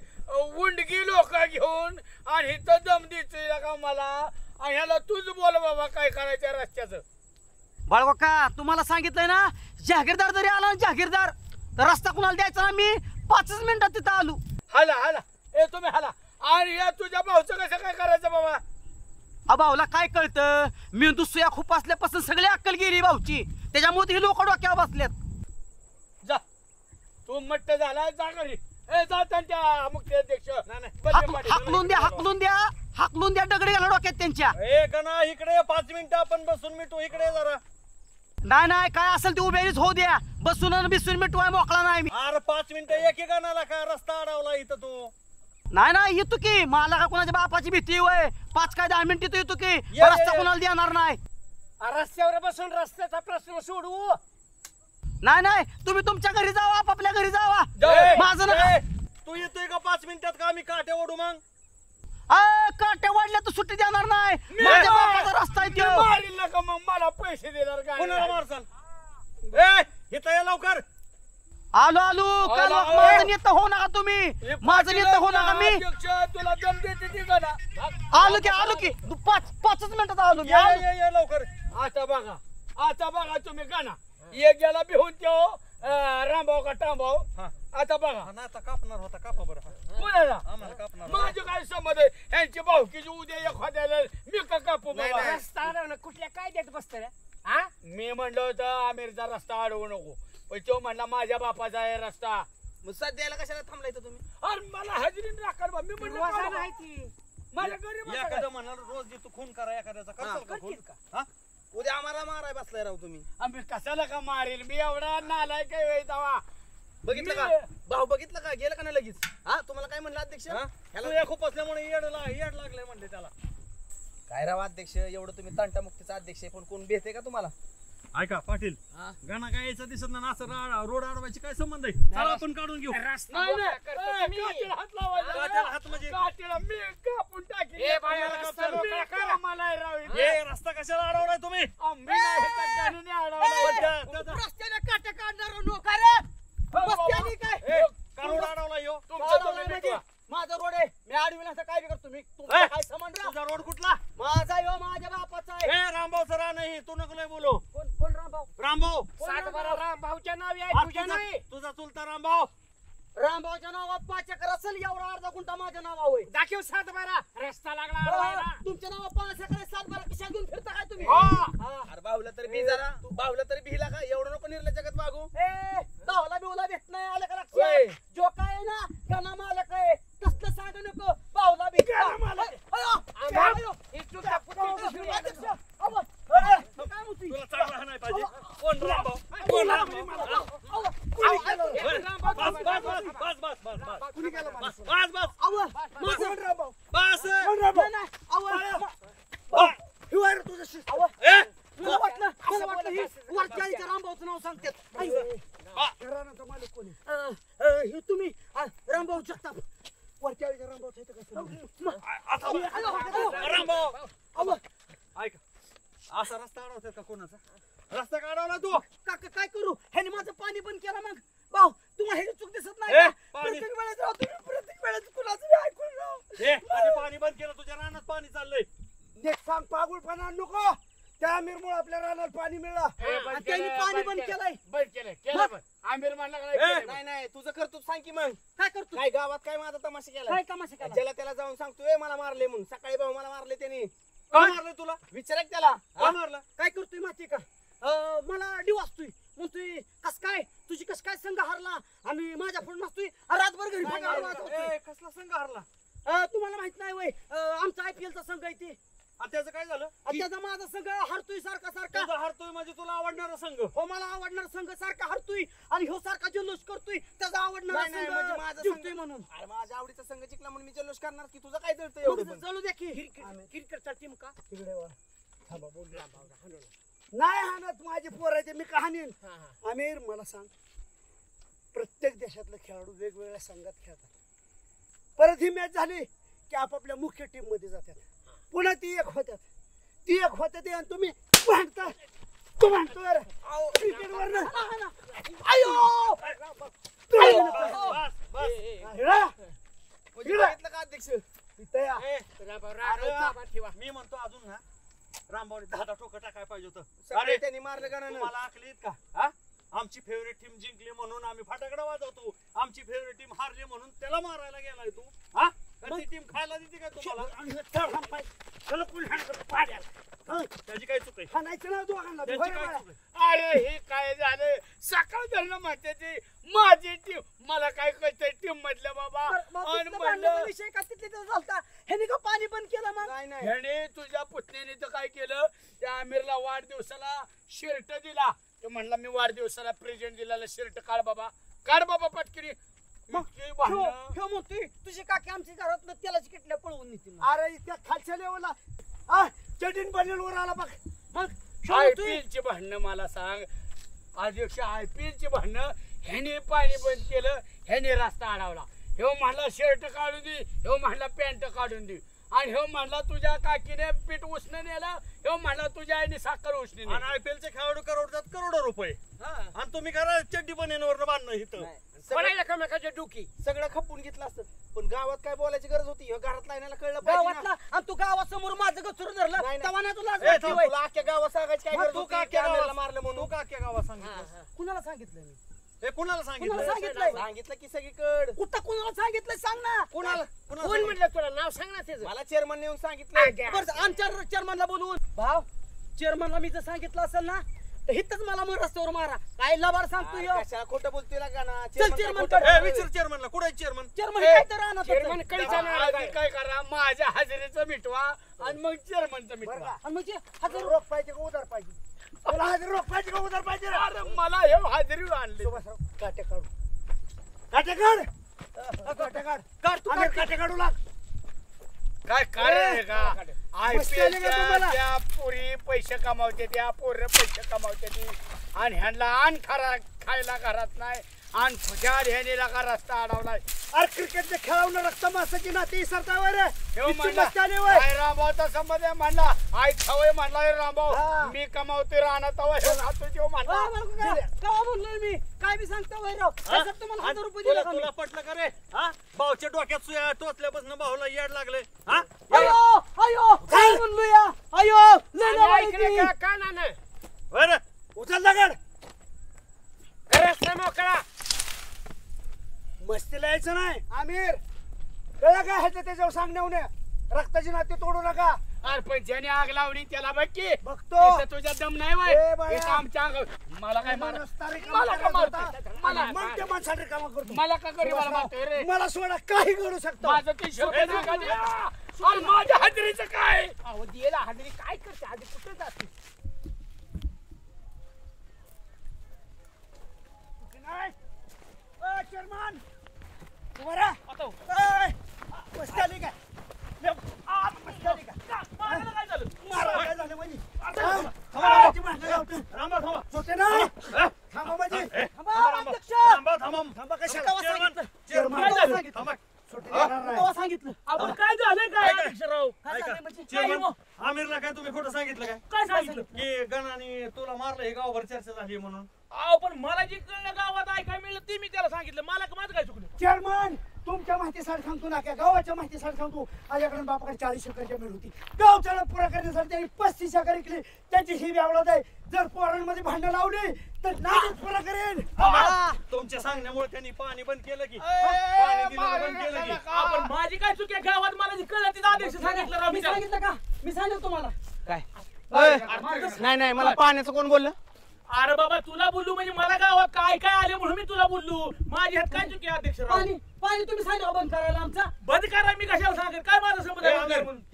उंडकी लोक घेऊन आणि इथं दम दिसतोय का मला? आणि ह्याला तूच बोल बाबा काय करायचं रस्त्याचं. बाळकाका, तुम्हाला सांगितलंय ना, जहागीरदार जरी आला ना जहागीरदार तर रस्ता कुणाला द्यायचा ना मी 5 मिनिटात तिथं आलो. हाला हाला ए तुम्ही हाला आणि या तुझ्या भाऊचं कसं काय करायचं बाबा? भाऊला काय कळतं मी दुसऱ्या खूप असल्यापासून सगळी अक्कल गेली भाऊची त्याच्यामुळे ही लोक डोक्यावर बसल्यात. जा तू मट्ट झाला जा घरी ए जा त्यांच्या मुख्य अध्यक्ष हाकलून द्या दगडी घाला डोक्यात त्यांच्या. ए गणा इकडे 5 मिनिटं आपण बसून मिटू इकडे जरा. नाही काय असेल ते उभेच होऊ द्या बसून बिसून मिटवाय मोकळा नाही मी. अरे 5 मिनिटं एक गणाला का रस्ता अडवला इथं तू. नाही येतो की मला का कोणाच्या बापाची भीती होय 5 काय 10 मिनिट येतो की रस्ता कोणाला देणार नाही. रस्त्यावर बसून रस्त्याचा प्रश्न सोडवू. नाही तुम्ही तुमच्या घरी जावा आपापल्या घरी जावा माझं ना. तू येतोय का 5 मिनिटात का आम्ही काट्या ओढू मग? काट्या वाढल्या तर सुट्टी देणार नाही माझ्या बापाचा रस्ता आहे तो. मारील नका मग मला पैसे देणार काय? कोणाला मारसाल? ए इथं या लवकर. आलो माझं नेता हो नका तुम्ही माझं नेता हो नका मी. तुला दम देते ती का ना? आलो की 5 मिनिटात आलो की. ये लवकर. आता बघा तुम्ही गाणा एक गेला बिहून त्यो रामभाऊ का टांभाऊ. आता बघा आता कापणार होता कापा बरं. कोणाला? आम्हाला कापणार. माझं काय संबंध आहे यांची भाऊकीची उद्या एखाद्याला मी का कापू बाबा? रस्ता अडवणं कुठल्या काय देत बसतं रे? मी म्हणलं होतं आमिरचा रस्ता अडवू नको पण तो म्हणला माझ्या बापाचा आहे रस्ता. मग सध्याला कशाला थांबलाय तुम्ही? अरे मला हजेरी राखाल बा. मी म्हणलं माझ्या गरीब एखादं म्हणाल रोज तू खून करा एखाद्याचा करताल का खून? हा उद्या आम्हाला माराय बसलाय राव तुम्ही. आम्ही कशाला का मारेल मी एवढा नालाय काय वेळ जावा. बघितलं का भाऊ बघितलं का गेलं का नाही लगेच? तुम्हाला काय म्हणलं अध्यक्ष? ह्याला खूप असल्यामुळे येड लागलंय म्हणले त्याला. काय राव अध्यक्ष एवढं तुम्ही तंटामुक्तीचा अध्यक्ष आहे पण कोण भेटते का तुम्हाला? ऐका पाटील गाणा काय यायचा दिसत नाही असं रोड अडवायची काय संबंध आहे? चला आपण काढून घेऊ. रस्ता कशाला अडवलाय तुम्ही? रस्त्याला काट्या काढणार नोका रे रस्त्याने काय रोड अडवला यो. माझा रोड आहे मी अडविला असं काय करतो मी. तुमचा काय संबंध? तुझा रोड कुठला? माझा यो माझ्या बापाचा आहे. रामभाऊचा रान आहे तू नको लय बोलू. कोण रामभाऊ रामभाऊच्या नावी तुझा चुलता रामभाऊ. रामभाऊच्या नावात 5 एकर असेल एवढा अर्धा गुंठा माझ्या नावावर दाखव 7-12 रस्ता लागला. तुमच्या नावात 5 एकर 7-12 कशा घेऊन फिरता काय तुम्ही? अरे बाहुला तरी बी जरा बाहुला तरी बिहिला का एवढं नको निर्लज जगत वागू. धावला बिवला भेट नाही आलं का लक्षात? जो काय ना गणा मालक आहे तसलं सांगू नको बाहुला बी तुला चांगला नाही पाहिजे. कोण रामभाऊ? कोण रामभाऊ? रामभाऊचं नाव सांगतात. तुम्ही रामभाऊ जगताप वरच्या रामभाऊ ऐका असा रस्ता अडवतात का कोणाचा? रस्ता का अडवला तू? काका काय करू ह्याने माझं पाणी बंद केलं मग भाऊ तुम्हाला ह्याची चूक दिसत नाही का? प्रत्येक वेळेस राव तुम्ही प्रत्येक वेळेस कुणाचं ऐकून राव. पाणी बंद केलं तुझ्या रानात पाणी चाललंय. देख सांग पागुळपणा नको त्या आमिरमुळे आपल्या रानात पाणी मिळालं. त्यांनी पाणी बंद केलंय. बंद केलं आमिर म्हणला नाही तुझं कर्तृत्व सांग की मग. काय करतो काय गावात काय माझा तमाशा केला? काय तमाशा केला? ज्याला त्याला जाऊन सांगतोय मला मारले म्हणून. सकाळी भाऊ मला मारले त्यांनी. काय मारलं तुला? विचार त्याला काय मारलं? काय करतोय माहिती का मला डिवासतोय म्हणतोय कस काय तुझी कस काय संघ हरला आणि माझ्या फोन नसतोय रातभर घरी कसला संघ हरला? तुम्हाला माहित नाही वय आमचा IPL चा संघ आहे ते. त्याचं काय झालं? त्याचा माझा संघ हरतोय सारखा हरतोय म्हणजे तुला आवडणारा संघ. हो मला आवडणारा संघ सारखा हरतोय आणि हो सारखा जल्लोष करतोय त्याचा आवडणारा संघ म्हणजे माझा जिंकतोय म्हणून. अरे माझ्या आवडीचा संघ जिंकला म्हणून मी जल्लोष करणार की तुझं काय जळतं एवढं? जळू द्या की क्रिकेटचा टीम का नाही हाणत माझे पोराचे मी का हाणीन? आमिर मला सांग प्रत्येक देशातले खेळाडू वेगवेगळ्या संघात खेळतात. परत ही मॅच झाली की आपापल्या मुख्य टीम मध्ये जातात. पुन्हा ती एक होत्यात आणि तुम्ही भांडता. तू भांडतो क्रिकेटवर ना. का अध्यक्ष मी म्हणतो अजून ना रामभाऊने 10 ठोकं टाकाय पाहिजे होतं. अरे त्यांनी मारलं का? मला आकलीत का? आमची फेवरेट टीम जिंकली म्हणून आम्ही फटाकडा वाजवतो, आमची फेवरेट टीम हारली म्हणून त्याला मारायला गेलाय तू? हा ती टीम खायला देते का तुम्हाला? त्याची काय चूक आहे? अरे हे काय झालं सकाळ झालं माझ्याची माझी टीम मला काय कळतंय टीम मधलं बाबा आणि म्हणलं विषय का तिथले झालता ह्याने का पाणी बंद केलं मग? ह्याने तुझ्या पुतण्याने तर काय केलं त्या आमिरला वाढदिवसाला शर्ट दिला तो म्हणला मी वाढदिवसाला प्रेझेंट दिलेला शर्ट काढ बाबा पटकरी म्हणतोय तुझी काकी आमच्या घरात तेलाची किटल्या पळवून नेतील. अरे इतक्या खालच्या लेवलला चटीन बनेलवर आला बघ मग IPL ची भांडणं मला सांग अध्यक्ष IPL ची भांडणं ह्याने पाणी बंद केलं ह्याने रस्ता अडवला ह्यो म्हणला शर्ट काढून दे ह्यो म्हणला पॅन्ट काढून दे आणि ह्यो म्हणला तुझ्या काकीने पीठ उसणं नेलं ह्यो म्हणला तुझ्या आईने साखर उसणी आणि IPL चे खेळाडू करोडतात करोडो रुपये आणि तुम्ही करा चड्डी बनेनवर बांधणं इथं एकामेकाच्या डुकी सगळं खपून घेतलं असतं पण गावात काय बोलायची गरज होती घरात लायनाला कळलं गावातला आणि तू गावासमोर माझं गचूर धरलं तेव्हा नाही तुला तुला अख्ख्या गावात सांगायची काय गरज होती मारलं म्हणून तू का अख्ख्या गावात सांगितलं? कुणाला सांगितलं मी? हे कुणाला सांगितलं? सांगितलं की सगळीकडे कुठं कुणाला सांगितलं सांग ना. कुणाला कोण म्हणलं तुला नाव सांग ना त्याचं मला चेअरमन येऊन सांगितलं बरं आमच्या चेअरमनला बोलवून भाव चेअरमनला मी जर सांगितलं असेल ना तर हिथंच मला मग रस्त्यावर मारा काय लबाड सांगतो कशाला खोटं बोलतोय का ना चल चेअरमन विचार चेअरमनला कुठे चेअरमन काय तर राहणार चेअरमन काय करा माझ्या हजेरीचं मिटवा आणि मग चेअरमनचं मिटवा आणि म्हणजे हजार रोख पाहिजे का उधार पाहिजे मला हजेरी रोख पाहिजे का उधार पाहिजे अरे मला हे हजेरी आणले काटे काढ काटे काढू लाग काय काय का IPL त्या पोरी पैसे कमावते त्या पोरं पैसे कमावते आणि ह्यांना आण खायला घरात नाही आणि फुजाड ह्याने का रस्ता अडवलाय अरे क्रिकेटच्या खेळावलं रक्त मासाची नाती सरतावर रामभाऊचा संबंध आहे म्हणला आई खावय म्हणला रामभाऊ मी कमावते राहणार खातो म्हणला म्हणलोय मी काय बी सांगता वैराव तुम्हाला 1000 रुपये दिले तुला पटलं का रे? हा भाऊच्या डोक्यात सुया टोचल्यापासून भाऊला येड लागले. अयो काय म्हणलो या अयो का ना बरं उचल दगड रस्ता मोकळा मस्तीला यायचं नाही आमिर कळलं का ह्याचं त्याच्यावर सांगण्या रक्ताची नाते तोडू नका अरे पण ज्याने आग लावली त्याला बघ की बघतो तुझ्या दम नाही वय आमच्या मला काय मला का गरीबाला मारतोय रे मला सोडा काही करू शकतो माझं ते माझ्या हजेरीचं काय दिला हजेरी काय करते आधी कुठे जाते चेअरमन तुम्हारा मस्ती आली का मस्ती आली का काय झालं काय झालं म्हणजे आमिरला काय तुम्ही खोटं सांगितलं काय सांगितलं की गणाने तुला मारलं हे गावभर चर्चा झाली म्हणून? अहो पण मला जी गावात ऐकाय मिळलं ते मी त्याला सांगितलं मला माझं काय चुकलं? चेअरमन तुमच्या माहितीसाठी सांगतो ना गावाच्या माहितीसाठी सांगतो माझ्याकडे बापाकडे 40 एकरची जमीन होती गावच्या पुरा करण्यासाठी त्यांनी 35 एकर विकली त्यांची ही व्यावळत आहे जर पोरांमध्ये भांडण लावली तर नाही पुरा करेन तुमच्या सांगण्यामुळे त्यांनी पाणी बंद केलं की पाणी बंद केलं की आपण माझी काय चुकी गावात मला कळलं तिथं अध्यक्ष सांगितलं मी सांगितलं का मी सांगितलं तुम्हाला काय नाही मला पाण्याचं कोण बोललं अरे बाबा तुला बोललो म्हणजे मला गावात काय काय आले म्हणून मी तुला बोललो माझी हात काय चुकी अध्यक्ष पाणी तुम्ही सांगा बंद करायला आमचा बंद करा मी कशाला सांगेल काय माझा संबंध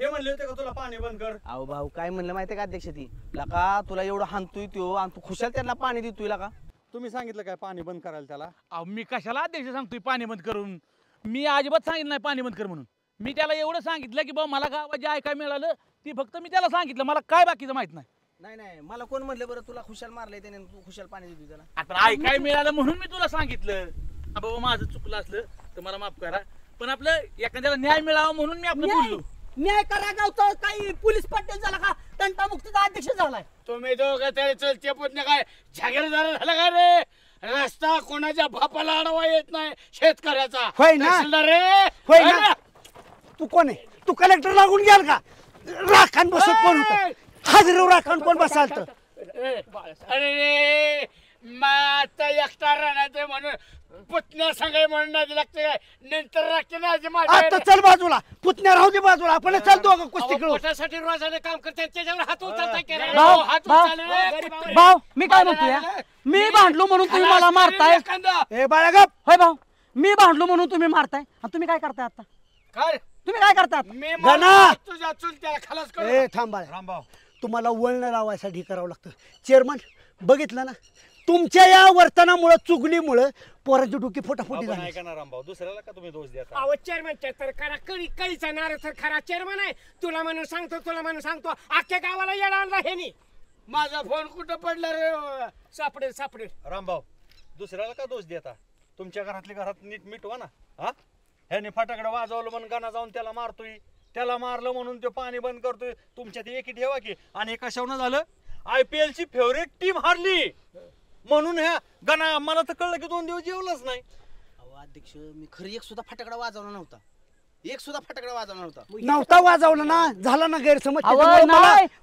हे म्हणले होते का तुला पाणी बंद कर? अहो भाऊ काय म्हणलं माहितीये का अध्यक्ष ती लका तुला एवढं हाणतोय तो आणि तू खुशाल त्यांना पाणी देतोय लका तुम्ही सांगितलं काय पाणी बंद करायला त्याला? अहो मी कशाला अध्यक्ष सांगतोय पाणी बंद करून मी अजिबात सांगितलं नाही पाणी बंद कर म्हणून मी त्याला एवढं सांगितलं की बाबा मला गावात जे ऐकाय मिळालं ती फक्त मी त्याला सांगितलं मला काय बाकीचं माहित नाही नाही मला कोण म्हणलं बरं तुला खुशाल मारलंय त्याने तू खुशाल पाणी देतोय त्याला आता ऐकाय मिळालं म्हणून मी तुला सांगितलं बाबा माझं चुकलं असलं तर मला माफ करा पण आपलं एखाद्याला न्याय मिळावा म्हणून मी आपलं बोललो न्याय करा गावचा काही पोलीस पाटील झाला का तंटा मुक्तीचा अध्यक्ष झालाय तुम्ही दोघं तरी चलते पुतण्या काय झगडदार झालं का रे रस्ता कोणाच्या बापाला अडवा येत नाही शेतकऱ्याचा होय ना रे होय ना तू कोण आहे तू कलेक्टर लागून गेल का राखण बसत कोण होतं हजरीवर राखण कोण बसाल तर अरे आता एकटा राहण्याचं म्हणून पुतण्या सांगाय म्हणून नाही लागतं काय नंतर राखते ना आता चल बाजूला पुतण्या राहू दे बाजूला आपण चल दोघं कुस्ती खेळू पोटासाठी रोजाने काम करतात त्याच्यावर हात उचलता भाऊ मी काय म्हणतोय मी भांडलो म्हणून तुम्ही मला मारताय ए बाळागप होय भाऊ मी भांडलो म्हणून तुम्ही मारताय आणि तुम्ही काय करताय आता काय तुम्ही काय करतात गणा तुझ्या चुलत्याला खलास कर ए थांबा रामभाऊ तुम्हाला वळण लावायसाठी करावं लागतं चेअरमन बघितलं ना तुमच्या या वर्तनामुळे चुगलीमुळे पोरांची डोकी फोटाफोटी झाली रामभाऊ दुसऱ्याला का तुम्ही दोष द्या अहो चेअरमन तर खरा कळीचा नार तर खरा चेअरमन आहे तुला म्हणून सांगतो अख्ख्या गावाला येणार आणला हे नी माझा फोन कुठं पडला रे सापडेल रामभाऊ दुसऱ्याला का दोष देता तुमच्या घरातली घरात नीट मिटवा ना हा ह्याने फटाकडे वाजवलं म्हणून गाणं जाऊन त्याला मारतोय त्याला मारलं म्हणून तो पाणी बंद करतोय तुमच्यात एकी ठेवा की आणि एका कशावनं झालं IPL ची फेवरेट टीम हारली म्हणून ह्या गाणं मला तर कळलं की 2 दिवस जेवलंच नाही. अहो अध्यक्ष मी खरं एक सुद्धा फटाकडा वाजवला नव्हता नव्हता वाजवला ना झाला ना गैरसमज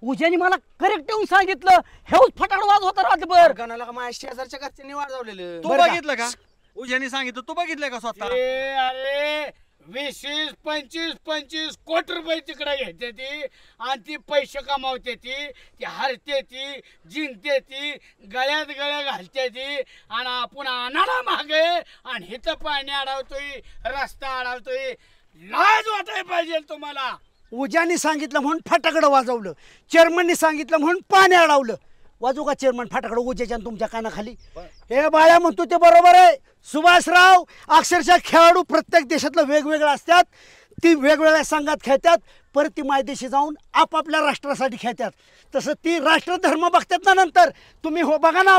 उज्यानी मला करेक्ट येऊन सांगितलं हेच फटाकड वाज होता रातभर गाण्याला माझ्या शेजारच्या घरच्यांनी वाजवलेलं तू बघितलं का उज्यानी सांगितलं तू बघितलंय का स्वतः अरे 20-25 कोटी रुपये तिकडे घेते ती आणि ती पैसे कमावते ती हरते ती जिंकते ती गळ्यात घालते ती आणि आपण अनाडा मागे आणि हिथं पाणी अडवतोय रस्ता अडवतोय लाज वाटाय पाहिजे तुम्हाला उज्यानी सांगितलं म्हणून फटाकडं वाजवलं चेअरमननी सांगितलं म्हणून पाणी अडवलं वाजू का चेअरमन फटाकडं उज्याच्या तुमच्या कानाखाली हे बाळ्या म्हणतो ते बरोबर आहे सुभाषराव अक्षरशः खेळाडू प्रत्येक देशातलं वेगवेगळं असतात ती वेगवेगळ्या संघात खेळतात परत ती मायदेशी जाऊन आपापल्या राष्ट्रासाठी खेळतात तसं ती राष्ट्रधर्म बघतात ना नंतर तुम्ही हो बघा ना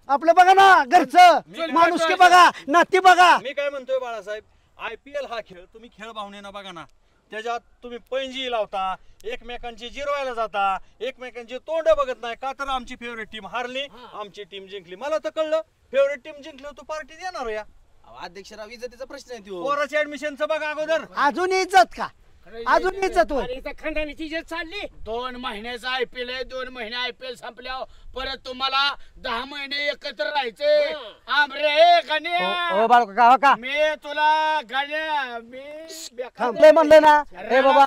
आपलं बघा ना घरचं माणुसकी बघा नाती बघा मी काय म्हणतोय बाळासाहेब IPL हा खेळ तुम्ही खेळ भावनेनं बघा ना त्याच्यात तुम्ही पैंजी लावता एकमेकांची जिरवायला जाता एकमेकांची तोंड बघत नाही का तर आमची फेवरेट टीम हारली आमची टीम जिंकली मला तर कळलं फेवरेट टीम जिंकली तू पार्टी देणार या अध्यक्षराव इज्जतीचा प्रश्न आहे तो पोराच्या ऍडमिशनचं बघा अगोदर अजून इज्जत का अजून इज्जत होय खंडाची इज्जत चालली 2 महिन्याचा IPL आहे 2 महिने IPL संपल्यावर परत तुम्हाला 10 महिने एकत्र राहायचे आमरे गण्या का मी तुला गण्या लय म्हणलं ना रे बाबा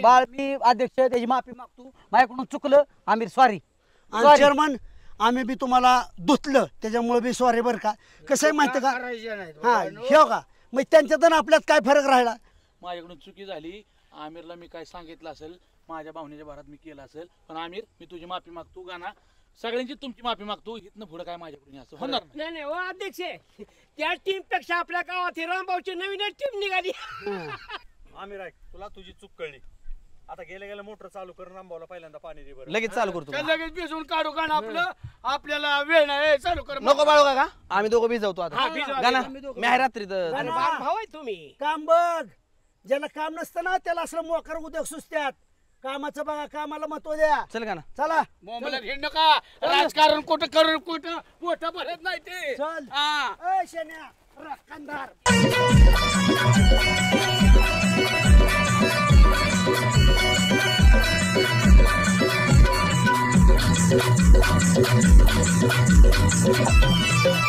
बाळ मी अध्यक्ष त्याची माफी मागतो माझ्याकडून चुकलं आमिर सॉरी चेअरमन आम्ही बी तुम्हाला धुतलं त्याच्यामुळे बी सॉरी बरं का कसं आहे माहिती का हा हे का मग त्यांच्यात आपल्यात काय फरक राहिला माझ्याकडून चुकी झाली आमिरला मी काय सांगितलं असेल माझ्या भावनेच्या भरात मी केलं असेल पण आमिर मी तुझी माफी मागतो गाणा सगळ्यांची तुमची माफी मागतो इथनं पुढे काय माझ्याकडून असं होणार नाही हो अध्यक्ष त्या टीम पेक्षा आपल्या गावात रामभाऊची नवीन टीम निघाली आमिर ऐक तुला तुझी चूक कळली आता गेल्या मोटर चालू करून रामभाऊला पहिल्यांदा पाणी दे बरं लगेच चालू करतो लगेच भिजवून काढू का आपल्याला वेळ नाही चालू कर नको बाळू का आम्ही दोघं भिजवतो आता गाणा मी आहे रात्री भाऊ आहे तुम्ही काम बघ ज्याला काम नसतं ना त्याला असलं मोकर उद्योग सुचत्यात कामाचं बघा कामाला महत्व द्या चल गाणा चला मोबाईल हिंड का राजकारण कुठं करून कुठं मोठं भरत नाही ते चल हा शेण्या रखंदार We'll be right back.